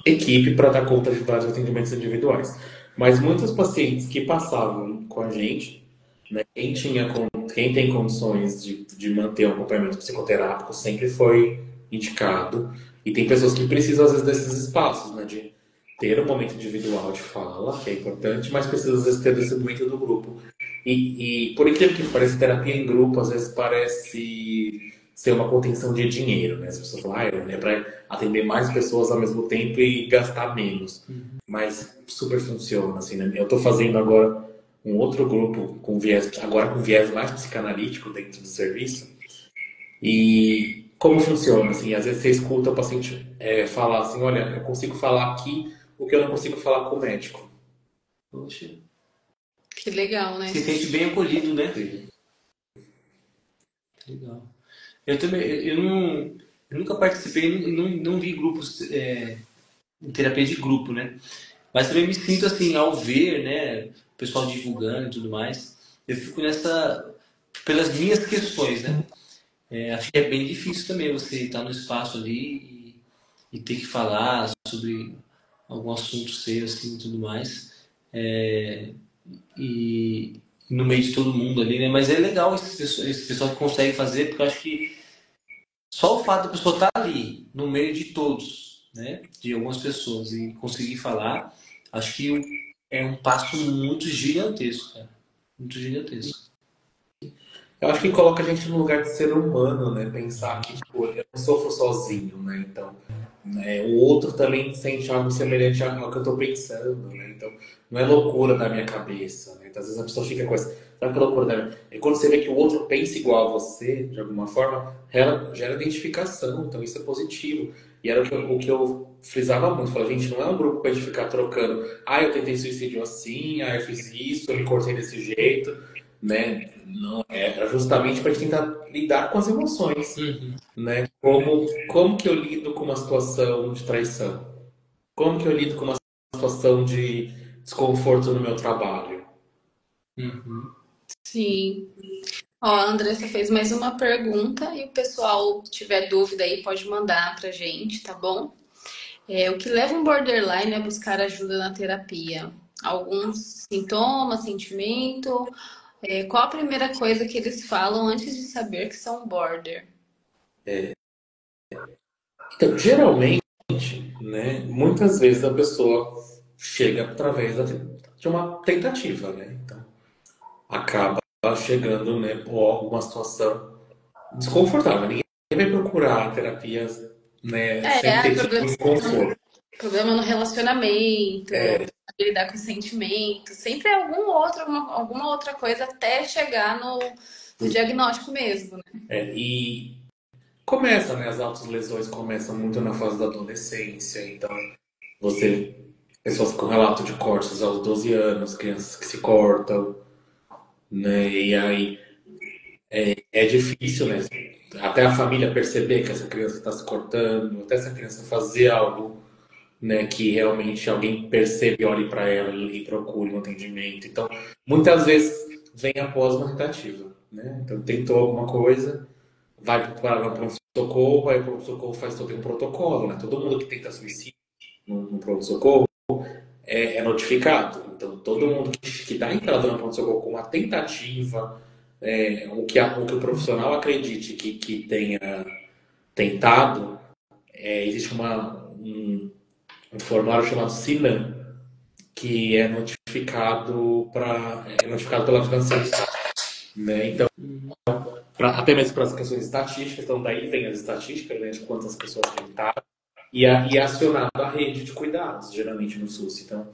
equipe para dar conta de vários atendimentos individuais. Mas muitos pacientes que passavam com a gente, né, quem tem condições de manter o acompanhamento psicoterápico sempre foi indicado. E tem pessoas que precisam, às vezes, desses espaços, né, de ter um momento individual de fala, que é importante, mas precisa, às vezes, ter esse momento do grupo. E por incrível que pareça, terapia em grupo, às vezes, parece ser uma contenção de dinheiro, né? As pessoas falam, é para atender mais pessoas ao mesmo tempo e gastar menos. Mas super funciona, assim, né? Eu estou fazendo agora um outro grupo agora com viés mais psicanalítico dentro do serviço. E como funciona, assim, às vezes você escuta o paciente falar assim, olha, eu consigo falar aqui o que eu não consigo falar com o médico. Poxa. Que legal, né? Se sente bem acolhido, né? Sim. Legal. Eu também, eu nunca participei e não vi grupos em terapia de grupo, né? Mas também me sinto assim, ao ver, né, o pessoal divulgando e tudo mais, eu fico pelas minhas questões, né? Acho que é bem difícil também você estar no espaço ali e ter que falar sobre algum assunto seu, assim, e tudo mais. E no meio de todo mundo ali, né? Mas é legal esse pessoal que consegue fazer, porque eu acho que só o fato da pessoa estar ali, no meio de todos, né? De algumas pessoas, e conseguir falar, acho que é um passo muito gigantesco, cara. Muito gigantesco. Eu acho que coloca a gente no lugar de ser humano, né? Pensar que, tipo, eu não sofro sozinho, né? Então, né, o outro também sente algo semelhante ao que eu tô pensando, né? Então, não é loucura da minha cabeça, né? Então, às vezes a pessoa fica com essa... Sabe que é loucura da minha... E quando você vê que o outro pensa igual a você, de alguma forma, gera identificação. Então, isso é positivo. E era o que eu frisava muito. Falei, gente, não é um grupo pra gente ficar trocando. Ah, eu tentei suicídio assim, ah, eu fiz isso, eu me cortei desse jeito, né? Não, era justamente para tentar lidar com as emoções, né? Como que eu lido com uma situação de traição? Como que eu lido com uma situação de desconforto no meu trabalho? Sim. Ó, a Andressa fez mais uma pergunta e o pessoal tiver dúvida aí pode mandar pra gente, tá bom? O que leva um borderline a buscar ajuda na terapia? Alguns sintomas, sentimento Qual a primeira coisa que eles falam antes de saber que são border? Então, geralmente, né, muitas vezes a pessoa chega através de uma tentativa, né? Então, acaba chegando, né, por alguma situação desconfortável. Ninguém vai procurar terapias, né, sem ter tido Problema, desconforto. problema no relacionamento, lidar com sentimentos, sempre é alguma outra coisa até chegar no diagnóstico mesmo, né? E começa, né, as autolesões começam muito na fase da adolescência, então pessoas com relato de cortes aos 12 anos, crianças que se cortam, né, e aí é difícil, né, até a família perceber que essa criança está se cortando, até essa criança fazer algo, né, que realmente alguém percebe, olhe para ela e procure um atendimento. Então, muitas vezes vem após uma tentativa, né? Então, tentou alguma coisa, vai para um pronto-socorro, aí o pronto-socorro faz todo um protocolo, né? Todo mundo que tenta suicídio no pronto-socorro é notificado. Então, todo mundo que dá entrada no pronto-socorro com uma tentativa, o que o profissional acredite que tenha tentado, existe um formulário chamado SINAM, que é notificado pela vigilância sanitária, né? Então, até mesmo para as questões estatísticas, então daí vem as estatísticas, né, de quantas pessoas tentaram e é acionado a rede de cuidados, geralmente no SUS. Então,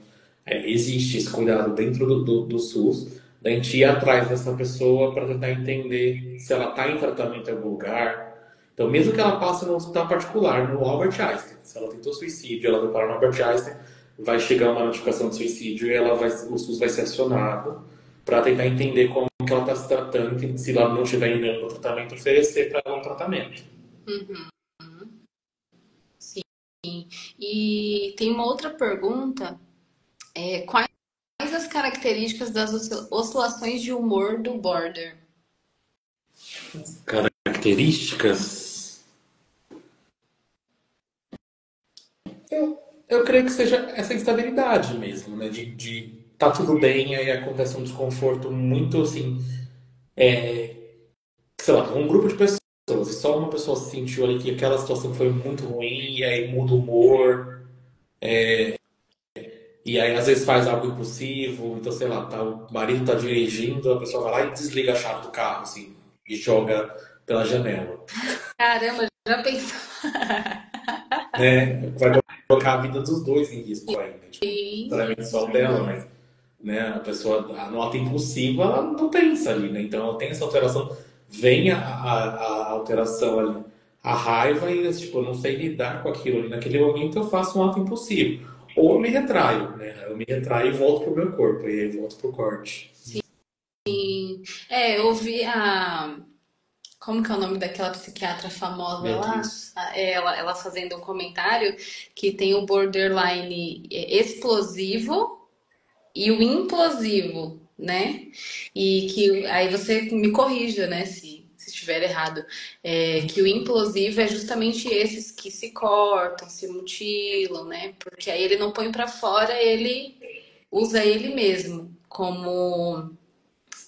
existe esse cuidado dentro do SUS, da gente ir atrás dessa pessoa para tentar entender se ela está em tratamento em algum lugar. Então, mesmo que ela passe no hospital particular, no Albert Einstein, se ela tentou suicídio, ela vai parar no Albert Einstein, vai chegar uma notificação de suicídio e o SUS vai ser acionado para tentar entender como que ela está se tratando e se ela não estiver em nenhum tratamento, oferecer para ela um tratamento. Sim. E tem uma outra pergunta: quais as características das oscilações de humor do border? Características? Eu creio que seja essa instabilidade mesmo, né? De tá tudo bem, aí acontece um desconforto muito assim, sei lá, um grupo de pessoas, e só uma pessoa sentiu ali que aquela situação foi muito ruim, e aí muda o humor, e aí às vezes faz algo impulsivo, então sei lá, o marido tá dirigindo, a pessoa vai lá e desliga a chave do carro, assim, e joga pela janela. Caramba, já pensou? Né? Vai colocar a vida dos dois em risco ainda. Tipo, claramente só o dela, mas né, a pessoa, no ato impulsivo, ela não pensa ali, né? Então ela tem essa alteração, vem a alteração ali, a raiva e tipo, eu não sei lidar com aquilo ali. Naquele momento eu faço um ato impulsivo. Ou eu me retraio, né? Eu me retraio e volto pro meu corpo, e aí volto pro corte. Sim. Eu vi como que é o nome daquela psiquiatra famosa lá? Ela fazendo um comentário que tem o borderline explosivo e o implosivo, né? E que aí você me corrija, né, se estiver errado. Que o implosivo é justamente esses que se cortam, se mutilam, né? Porque aí ele não põe pra fora, ele usa ele mesmo como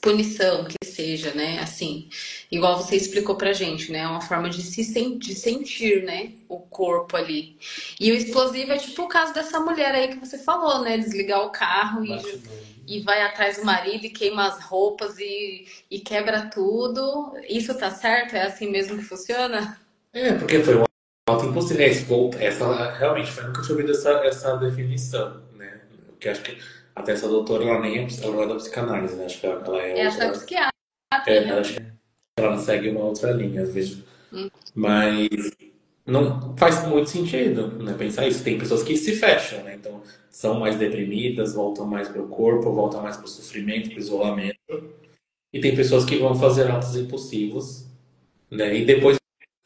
punição, que seja, né? Assim, igual você explicou pra gente, né? É uma forma de sentir, né? O corpo ali. E o explosivo é tipo o caso dessa mulher aí que você falou, né? Desligar o carro e vai atrás do marido e queima as roupas e quebra tudo. Isso tá certo? É assim mesmo que funciona? Porque foi um ato impulsivo. Essa realmente, eu nunca tinha ouvido essa definição, né? Porque acho que até essa doutora, ela não é da psicanálise, né? Acho que ela é Essa é a outra. psiquiatra, né? Acho que ela segue uma outra linha, às vezes. Mas não faz muito sentido, né? Pensar isso. Tem pessoas que se fecham, né? Então, são mais deprimidas, voltam mais para o corpo, voltam mais para o sofrimento, para o isolamento. E tem pessoas que vão fazer atos impulsivos, né? E depois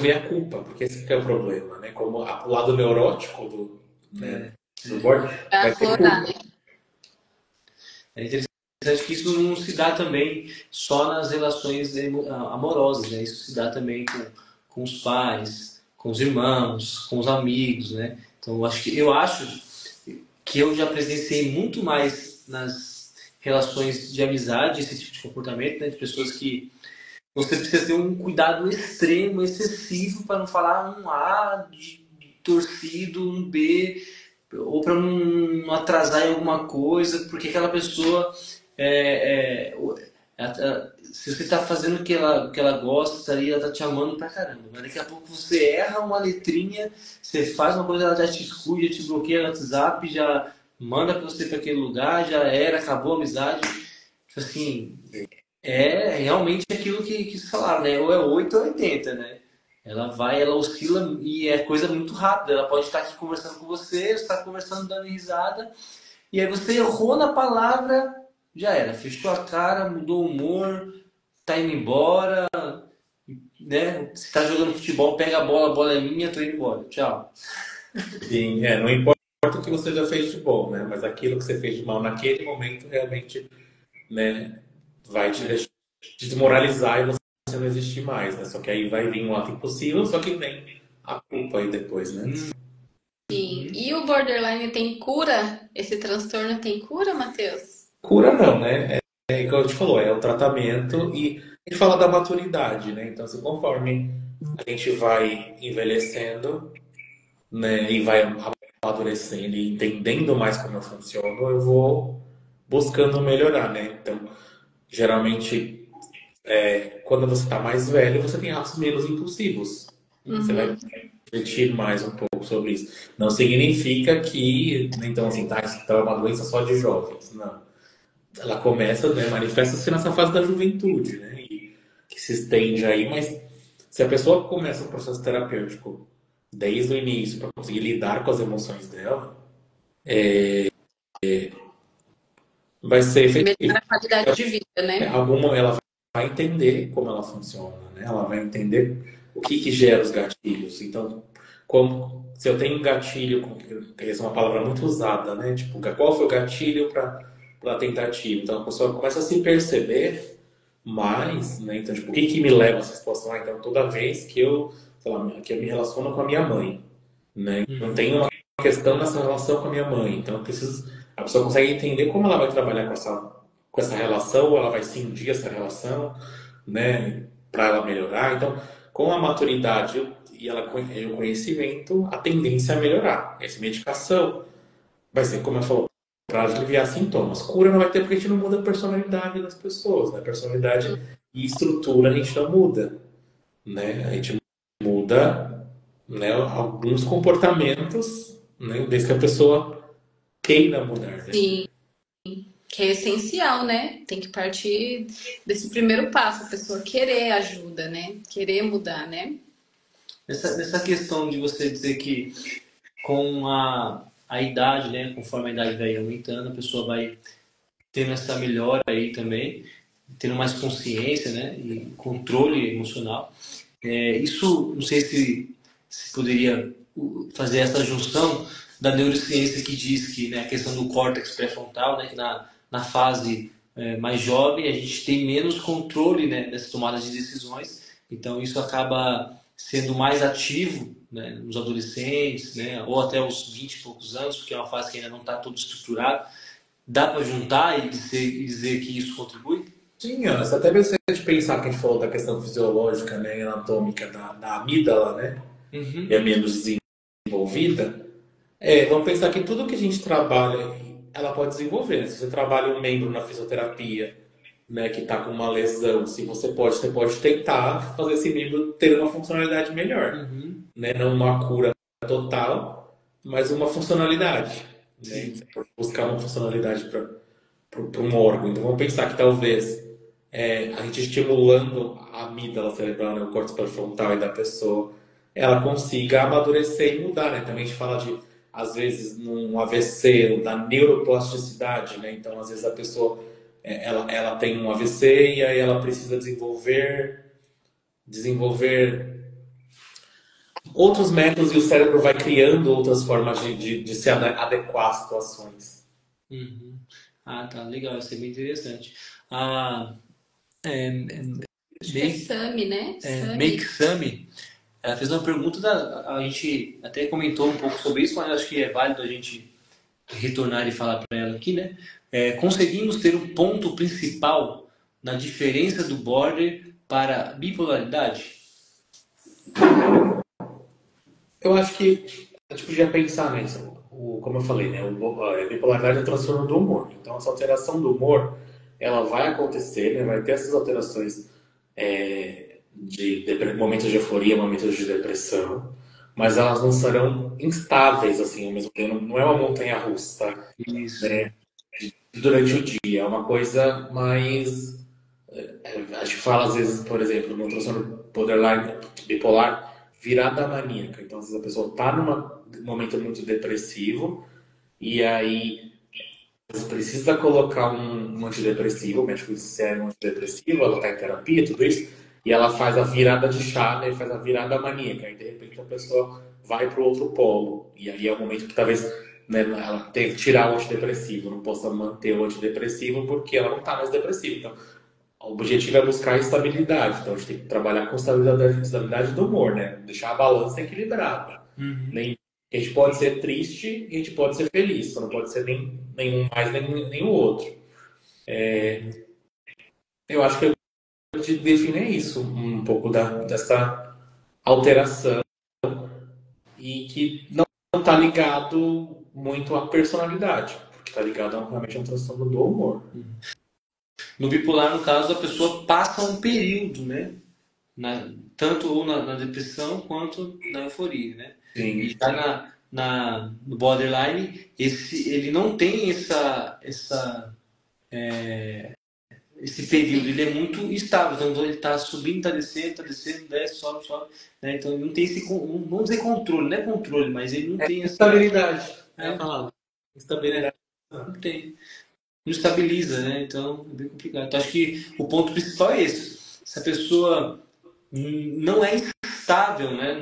vem a culpa, porque esse que é o problema, né? Como o lado neurótico do board Vai vai ter aflorar, culpa. né? É interessante que isso não se dá também só nas relações amorosas, né? Isso se dá também com os pais, com os irmãos, com os amigos, né? Então, eu acho que eu já presenciei muito mais nas relações de amizade, esse tipo de comportamento, né? De pessoas que você precisa ter um cuidado extremo, excessivo, para não falar um A de torcido, um B, ou para não atrasar em alguma coisa, porque aquela pessoa se você está fazendo o que ela gosta, ali, ela está te amando pra caramba. Mas daqui a pouco você erra uma letrinha, você faz uma coisa, ela já te exclui, já te bloqueia no WhatsApp, já manda você para aquele lugar, já era, acabou a amizade. Tipo assim, é realmente aquilo que se falaram, né? Ou é 8 ou 80, né? Ela vai, ela oscila e é coisa muito rápida. Ela pode estar aqui conversando com você está conversando, dando risada, e aí você errou na palavra, já era. Fechou a cara, mudou o humor, tá indo embora, né? Se tá jogando futebol, pega a bola é minha, tô indo embora. Tchau. Sim, não importa o que você já fez de bom, né? Mas aquilo que você fez de mal naquele momento realmente, né, vai te deixar te desmoralizar e você não existir mais, né? Só que aí vai vir um ato impossível, só que vem a culpa aí depois, né? Sim. E o borderline tem cura? Esse transtorno tem cura, Matheus? Cura não, né? Igual a gente falou, é o tratamento e a gente fala da maturidade, né? Então, assim, conforme a gente vai envelhecendo, né, e vai amadurecendo e entendendo mais como eu funciono, eu vou buscando melhorar, né? Então, geralmente, quando você está mais velho, você tem atos menos impulsivos. Você vai refletir mais um pouco sobre isso. Não significa que, então, assim, tá, isso é uma doença só de jovens. Não. Ela começa, né, manifesta-se nessa fase da juventude, né? E que se estende aí, mas se a pessoa começa um processo terapêutico desde o início para conseguir lidar com as emoções dela, vai ser efetivo. Melhorar a qualidade de vida, né? Ela vai entender como ela funciona, né? Ela vai entender o que gera os gatilhos. Então, como se eu tenho um gatilho, essa é uma palavra muito usada, né? Tipo, qual foi o gatilho para a tentativa? Então, a pessoa começa a se perceber mais, né? Então, tipo, o que me leva a essa situação? Então, toda vez que sei lá, que eu me relaciono com a minha mãe, né? Não tem uma questão nessa relação com a minha mãe. Então, a pessoa consegue entender como ela vai trabalhar com essa relação, ou ela vai cindir essa relação, né, para ela melhorar. Então, com a maturidade e o conhecimento, a tendência é a melhorar. Essa medicação vai ser, como eu falou, para aliviar sintomas. Cura não vai ter porque a gente não muda a personalidade das pessoas, né? Personalidade e estrutura a gente não muda, né? A gente muda, né, alguns comportamentos, né, desde que a pessoa queira mudar, né? Sim, que é essencial, né? Tem que partir desse primeiro passo, a pessoa querer ajuda, né? Querer mudar, né? Nessa questão de você dizer que com a idade, né, conforme a idade vai aumentando, a pessoa vai tendo essa melhora aí também, tendo mais consciência, né, e controle emocional. Isso, não sei se poderia fazer essa junção da neurociência que diz que, né, a questão do córtex pré-frontal, né, que na fase mais jovem a gente tem menos controle, né, nessa tomada de decisões, então isso acaba sendo mais ativo, né, nos adolescentes, né, ou até os 20 e poucos anos, porque é uma fase que ainda não está todo estruturado. Dá para juntar e dizer que isso contribui? Sim, Ana, até mesmo se a gente pensar que a gente falou da questão fisiológica, né, e anatômica da amígdala, né, Uhum. e é menos desenvolvida, vamos pensar que tudo que a gente trabalha, ela pode desenvolver, né? Se você trabalha um membro na fisioterapia, né, que está com uma lesão, se você pode tentar fazer esse membro ter uma funcionalidade melhor, né, não uma cura total, mas uma funcionalidade, né? Você pode buscar uma funcionalidade para um órgão. Então vamos pensar que talvez a gente estimulando a amígdala cerebral, né, o córtex pré-frontal da pessoa, ela consiga amadurecer e mudar, né? Também a gente fala de, às vezes, num AVC, da neuroplasticidade, né? Então, às vezes a pessoa, ela tem um AVC e aí ela precisa desenvolver outros métodos e o cérebro vai criando outras formas de se adequar às situações. Uhum. Ah, tá, legal, isso é bem interessante. A Acho que é Sami, né? Make Sami, ela fez uma pergunta, a gente até comentou um pouco sobre isso, mas acho que é válido a gente retornar e falar para ela falando aqui, né? Conseguimos ter um ponto principal na diferença do border para bipolaridade? Eu acho que a gente podia pensar nisso. Como eu falei, né? A bipolaridade é o transtorno do humor. Então, essa alteração do humor, ela vai acontecer, né? Vai ter essas alterações de momentos de euforia, momentos de depressão, mas elas não serão instáveis, assim, ao mesmo tempo. Não é uma montanha-russa, Isso. né? Durante o dia. É uma coisa mais... A gente fala, às vezes, por exemplo, no transtorno borderline bipolar, virada maníaca. Então, às vezes a pessoa está num momento muito depressivo e aí você precisa colocar um antidepressivo, o médico insere um antidepressivo, ela está em terapia, tudo isso, e ela faz a virada de chave, faz a virada maníaca. E de repente a pessoa vai para o outro polo. E aí é o momento que talvez, né, ela tenha que tirar o antidepressivo, não possa manter o antidepressivo porque ela não está mais depressiva. Então, o objetivo é buscar estabilidade. Então, a gente tem que trabalhar com estabilidade do humor, né? Deixar a balança equilibrada. Uhum. A gente pode ser triste e a gente pode ser feliz. Só não pode ser nenhum mais, nem o outro. Eu acho que eu te define isso, um pouco dessa alteração e que não está ligado muito à personalidade, porque está ligado realmente a um transtorno do humor. No bipolar, no caso, a pessoa passa um período, né? Tanto ou na depressão quanto na euforia, né? Sim. E já no borderline, ele não tem esse período, ele é muito estável, então ele está subindo, está descendo, desce, sobe, sobe, né? Então ele não tem esse, não vamos dizer controle, não é controle, mas ele não tem essa... Estabilidade, é É, a palavra. Estabilidade. não tem. Não estabiliza, né? Então é bem complicado. Então acho que o ponto principal é esse. Se a pessoa não é estável, né?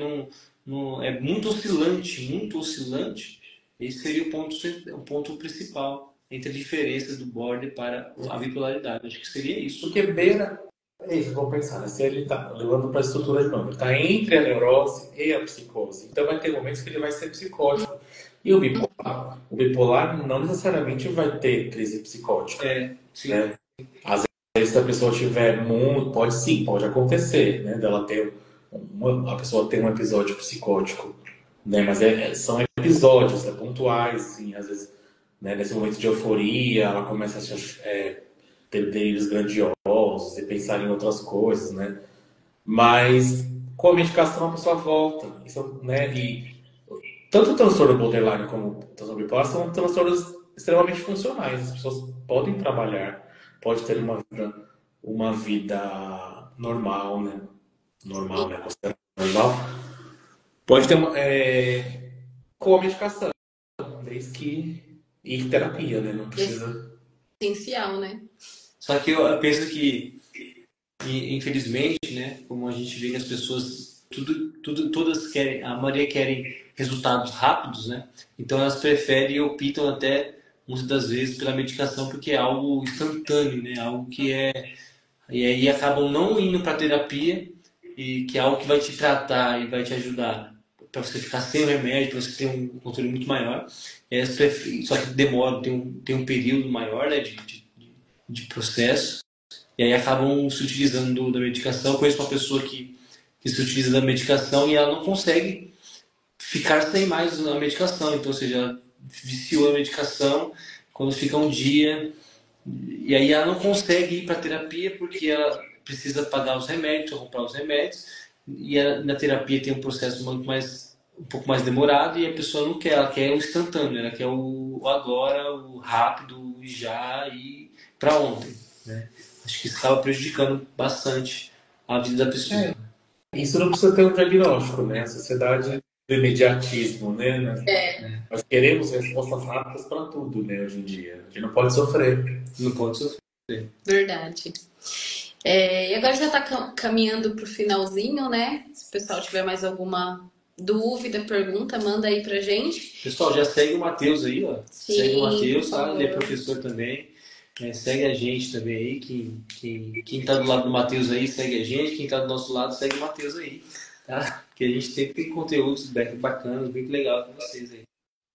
É muito oscilante, esse seria o ponto principal entre a diferença do border para a bipolaridade. Acho que seria isso. Porque beira, é isso, vamos pensar, né? Se ele está levando para a estrutura de novo, ele está entre a neurose e a psicose. Então vai ter momentos que ele vai ser psicótico. E o bipolar não necessariamente vai ter crise psicótica. Sim. Né? Às vezes, se a pessoa tiver muito, pode acontecer, né? Dela ter a pessoa ter um episódio psicótico, né? Mas são episódios, pontuais, assim, às vezes, né? Nesse momento de euforia, ela começa a ter delírios grandiosos e pensar em outras coisas, né? Mas com a medicação a pessoa volta, isso, né? E tanto o transtorno borderline como o transtorno bipolar são transtornos extremamente funcionais. As pessoas podem trabalhar, podem ter uma vida normal, né? Normal, né? Considerada normal. Pode ter com a medicação, desde que e terapia, né? Não precisa. Essencial, né? Só que eu penso que, infelizmente, né? Como a gente vê que as pessoas todas querem, a maioria querem resultados rápidos, né? Então elas preferem e optam até muitas das vezes pela medicação porque é algo instantâneo, né? Algo que e aí acabam não indo para terapia e que é algo que vai te tratar e vai te ajudar para você ficar sem o remédio, para você ter um controle muito maior. Só que demora, tem um período maior, né, de processo. E aí acabam se utilizando da medicação. Eu conheço uma pessoa que se utiliza da medicação e ela não consegue ficar sem mais a medicação. Então, ou seja, ela viciou a medicação, quando fica um dia, e aí ela não consegue ir para terapia porque ela precisa pagar os remédios, comprar os remédios, e na terapia tem um processo um pouco mais demorado e a pessoa não quer, ela quer o instantâneo, ela quer o agora, o rápido, o já e para ontem, né? Acho que isso acaba prejudicando bastante a vida da pessoa. Isso não precisa ter um diagnóstico, né? A sociedade do imediatismo, né? Nós queremos respostas rápidas para tudo, né? Hoje em dia. A gente não pode sofrer. Não pode sofrer. Verdade. E agora já está caminhando para o finalzinho, né? Se o pessoal tiver mais alguma dúvida, pergunta, manda aí pra gente. Pessoal, já segue o Matheus aí, ó. Sim, segue o Matheus, por tá? favor. Ele é professor também. Segue a gente também aí. Quem tá do lado do Matheus aí, segue a gente. Quem tá do nosso lado, segue o Matheus aí. Tá? Porque a gente sempre tem conteúdos bacanas, muito legal com vocês aí.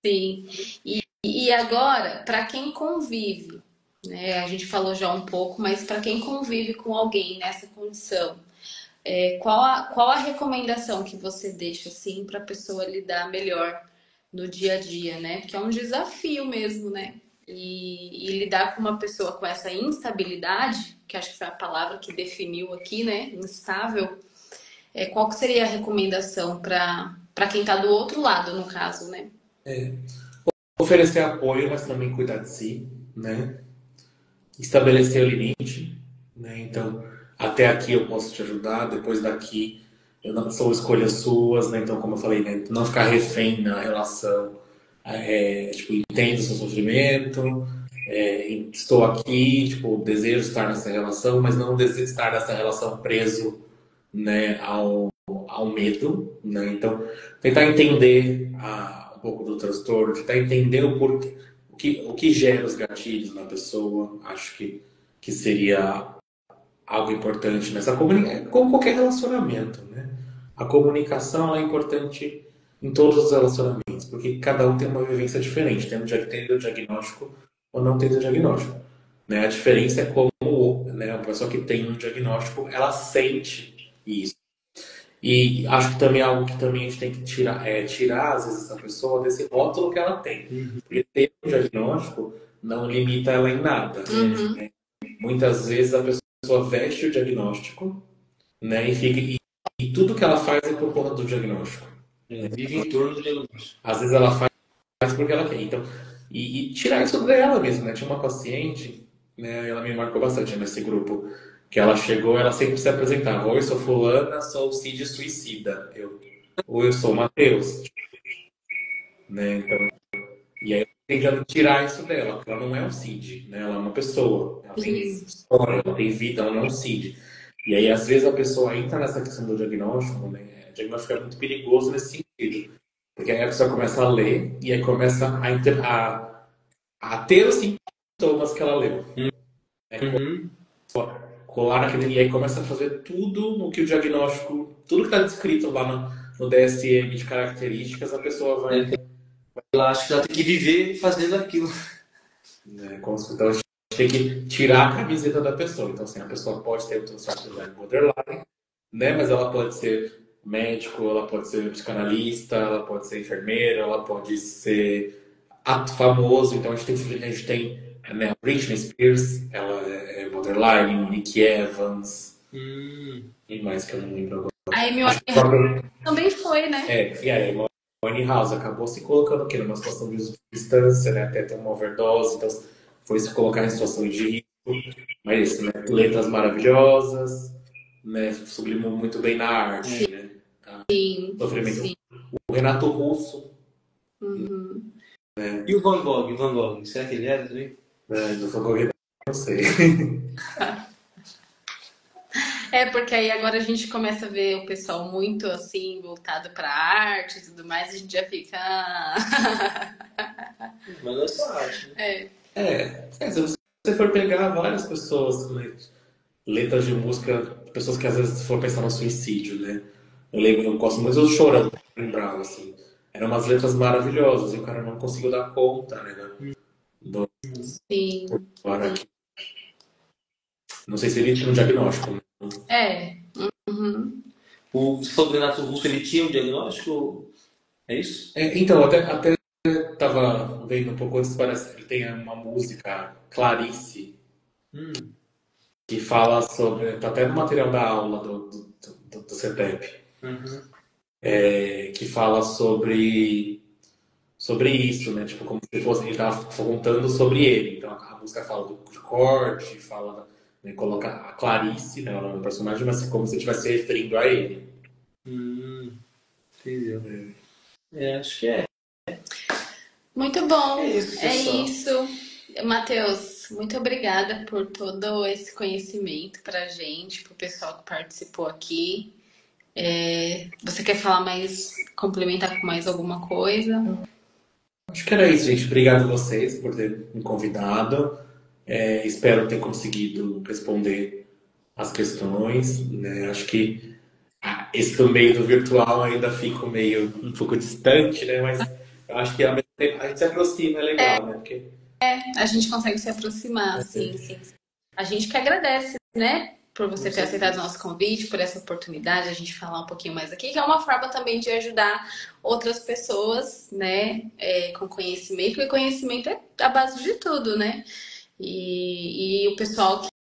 Sim. E E agora, para quem convive, né? A gente falou já um pouco, mas para quem convive com alguém nessa condição, qual a recomendação que você deixa assim para a pessoa lidar melhor no dia a dia, né? Porque é um desafio mesmo, né? E lidar com uma pessoa com essa instabilidade, que acho que foi a palavra que definiu aqui, né? Instável. Qual que seria a recomendação para quem está do outro lado, no caso, né? Oferecer apoio, mas também cuidar de si, né? Estabelecer o limite, né? Então, até aqui eu posso te ajudar, depois daqui eu não são escolhas suas, né? Então, como eu falei, né? Não ficar refém na relação, tipo, entendo o seu sofrimento, estou aqui, tipo, desejo estar nessa relação, mas não desejo estar nessa relação preso, né? Ao medo, né? Então, tentar entender um pouco do transtorno, tentar entender o porquê, o que gera os gatilhos na pessoa, acho que seria algo importante nessa comunicação, como qualquer relacionamento, né? A comunicação é importante em todos os relacionamentos, porque cada um tem uma vivência diferente, tendo o diagnóstico ou não tendo o diagnóstico, né? A diferença é como, né, a pessoa que tem um diagnóstico, ela sente isso. E acho que também é algo que também a gente tem que tirar às vezes essa pessoa desse rótulo que ela tem. Porque ter um diagnóstico não limita ela em nada. Né? Muitas vezes a pessoa veste o diagnóstico, né, e tudo que ela faz é por conta do diagnóstico. Vive em torno do diagnóstico. Às vezes ela faz porque ela quer. Então, e tirar isso dela mesmo, né? Tinha uma paciente, né, ela me marcou bastante nesse grupo, que ela chegou, ela sempre se apresentava: oi, sou fulana, sou Cid suicida. Ou eu sou Matheus. Né? Então, e aí eu tentando tirar isso dela, porque ela não é um Cid, né? Ela é uma pessoa, ela tem história, ela tem vida, ela não é um Cid. E aí, às vezes, a pessoa entra nessa questão do diagnóstico, né? O diagnóstico é muito perigoso nesse sentido. Porque aí a pessoa começa a ler e aí começa a ter os sintomas que ela leu. Colar naquele, e aí começa a fazer tudo no que o diagnóstico, tudo que está descrito lá no DSM de características, a pessoa vai. Ela acha que ela tem que viver fazendo aquilo. Né? Então a gente tem que tirar a camiseta da pessoa. Então, assim, a pessoa pode ter o transtorno borderline, né? Mas ela pode ser médico, ela pode ser psicanalista, ela pode ser enfermeira, ela pode ser ato famoso. Então a gente tem né, a Britney Spears, ela é borderline, o Nick Evans, e mais que eu não lembro agora. A Amy Winehouse também foi, né? E a Amy Winehouse acabou se colocando aqui numa situação de substância, né? Até ter uma overdose, então foi se colocar em situação de risco. Mas isso, né? Letras maravilhosas, né? Sublimou muito bem na arte, né? Sim, Sofrimento. sim. O Renato Russo. E o Van Gogh? Van Gogh, será que ele era também? Do Van Gogh, não sei. Porque aí agora a gente começa a ver o pessoal muito assim, voltado pra arte e tudo mais, a gente já fica. Mas não é só arte, né? Se você for pegar várias pessoas, né, letras de música, pessoas que às vezes for pensar no suicídio, né? Eu gosto muito do Chorão, lembrava, assim. Eram umas letras maravilhosas e o cara não conseguiu dar conta, né? Sim. Não sei se ele tinha um diagnóstico. Né? Você falou do Renato Russo, ele tinha um diagnóstico? É isso? Então, até tava vendo um pouco antes, parece que ele tem uma música, Clarice, que fala sobre. Tá até no material da aula do CETEP. Que fala sobre isso, né? Tipo, como se fosse, ele tava contando sobre ele. Então a música fala de corte, fala, né, coloca a Clarice, né, o nome do personagem, mas como se estivesse se referindo a ele. Entendeu? Acho que é. Muito bom. É isso. Matheus, muito obrigada por todo esse conhecimento pra gente, pro pessoal que participou aqui. Você quer falar mais, complementar com mais alguma coisa? Acho que era isso, gente. Obrigado a vocês por ter me convidado. Espero ter conseguido responder as questões. Né? Acho que esse do meio do virtual ainda fica um pouco distante, né? Mas eu acho que ao mesmo tempo a gente se aproxima, é legal, né? Porque A gente consegue se aproximar, sim, sim. A gente que agradece, né? Por com você ter aceitado o certeza. nosso convite, por essa oportunidade, a gente falar um pouquinho mais aqui, que é uma forma também de ajudar outras pessoas, né? Com conhecimento, porque conhecimento é a base de tudo, né? E o pessoal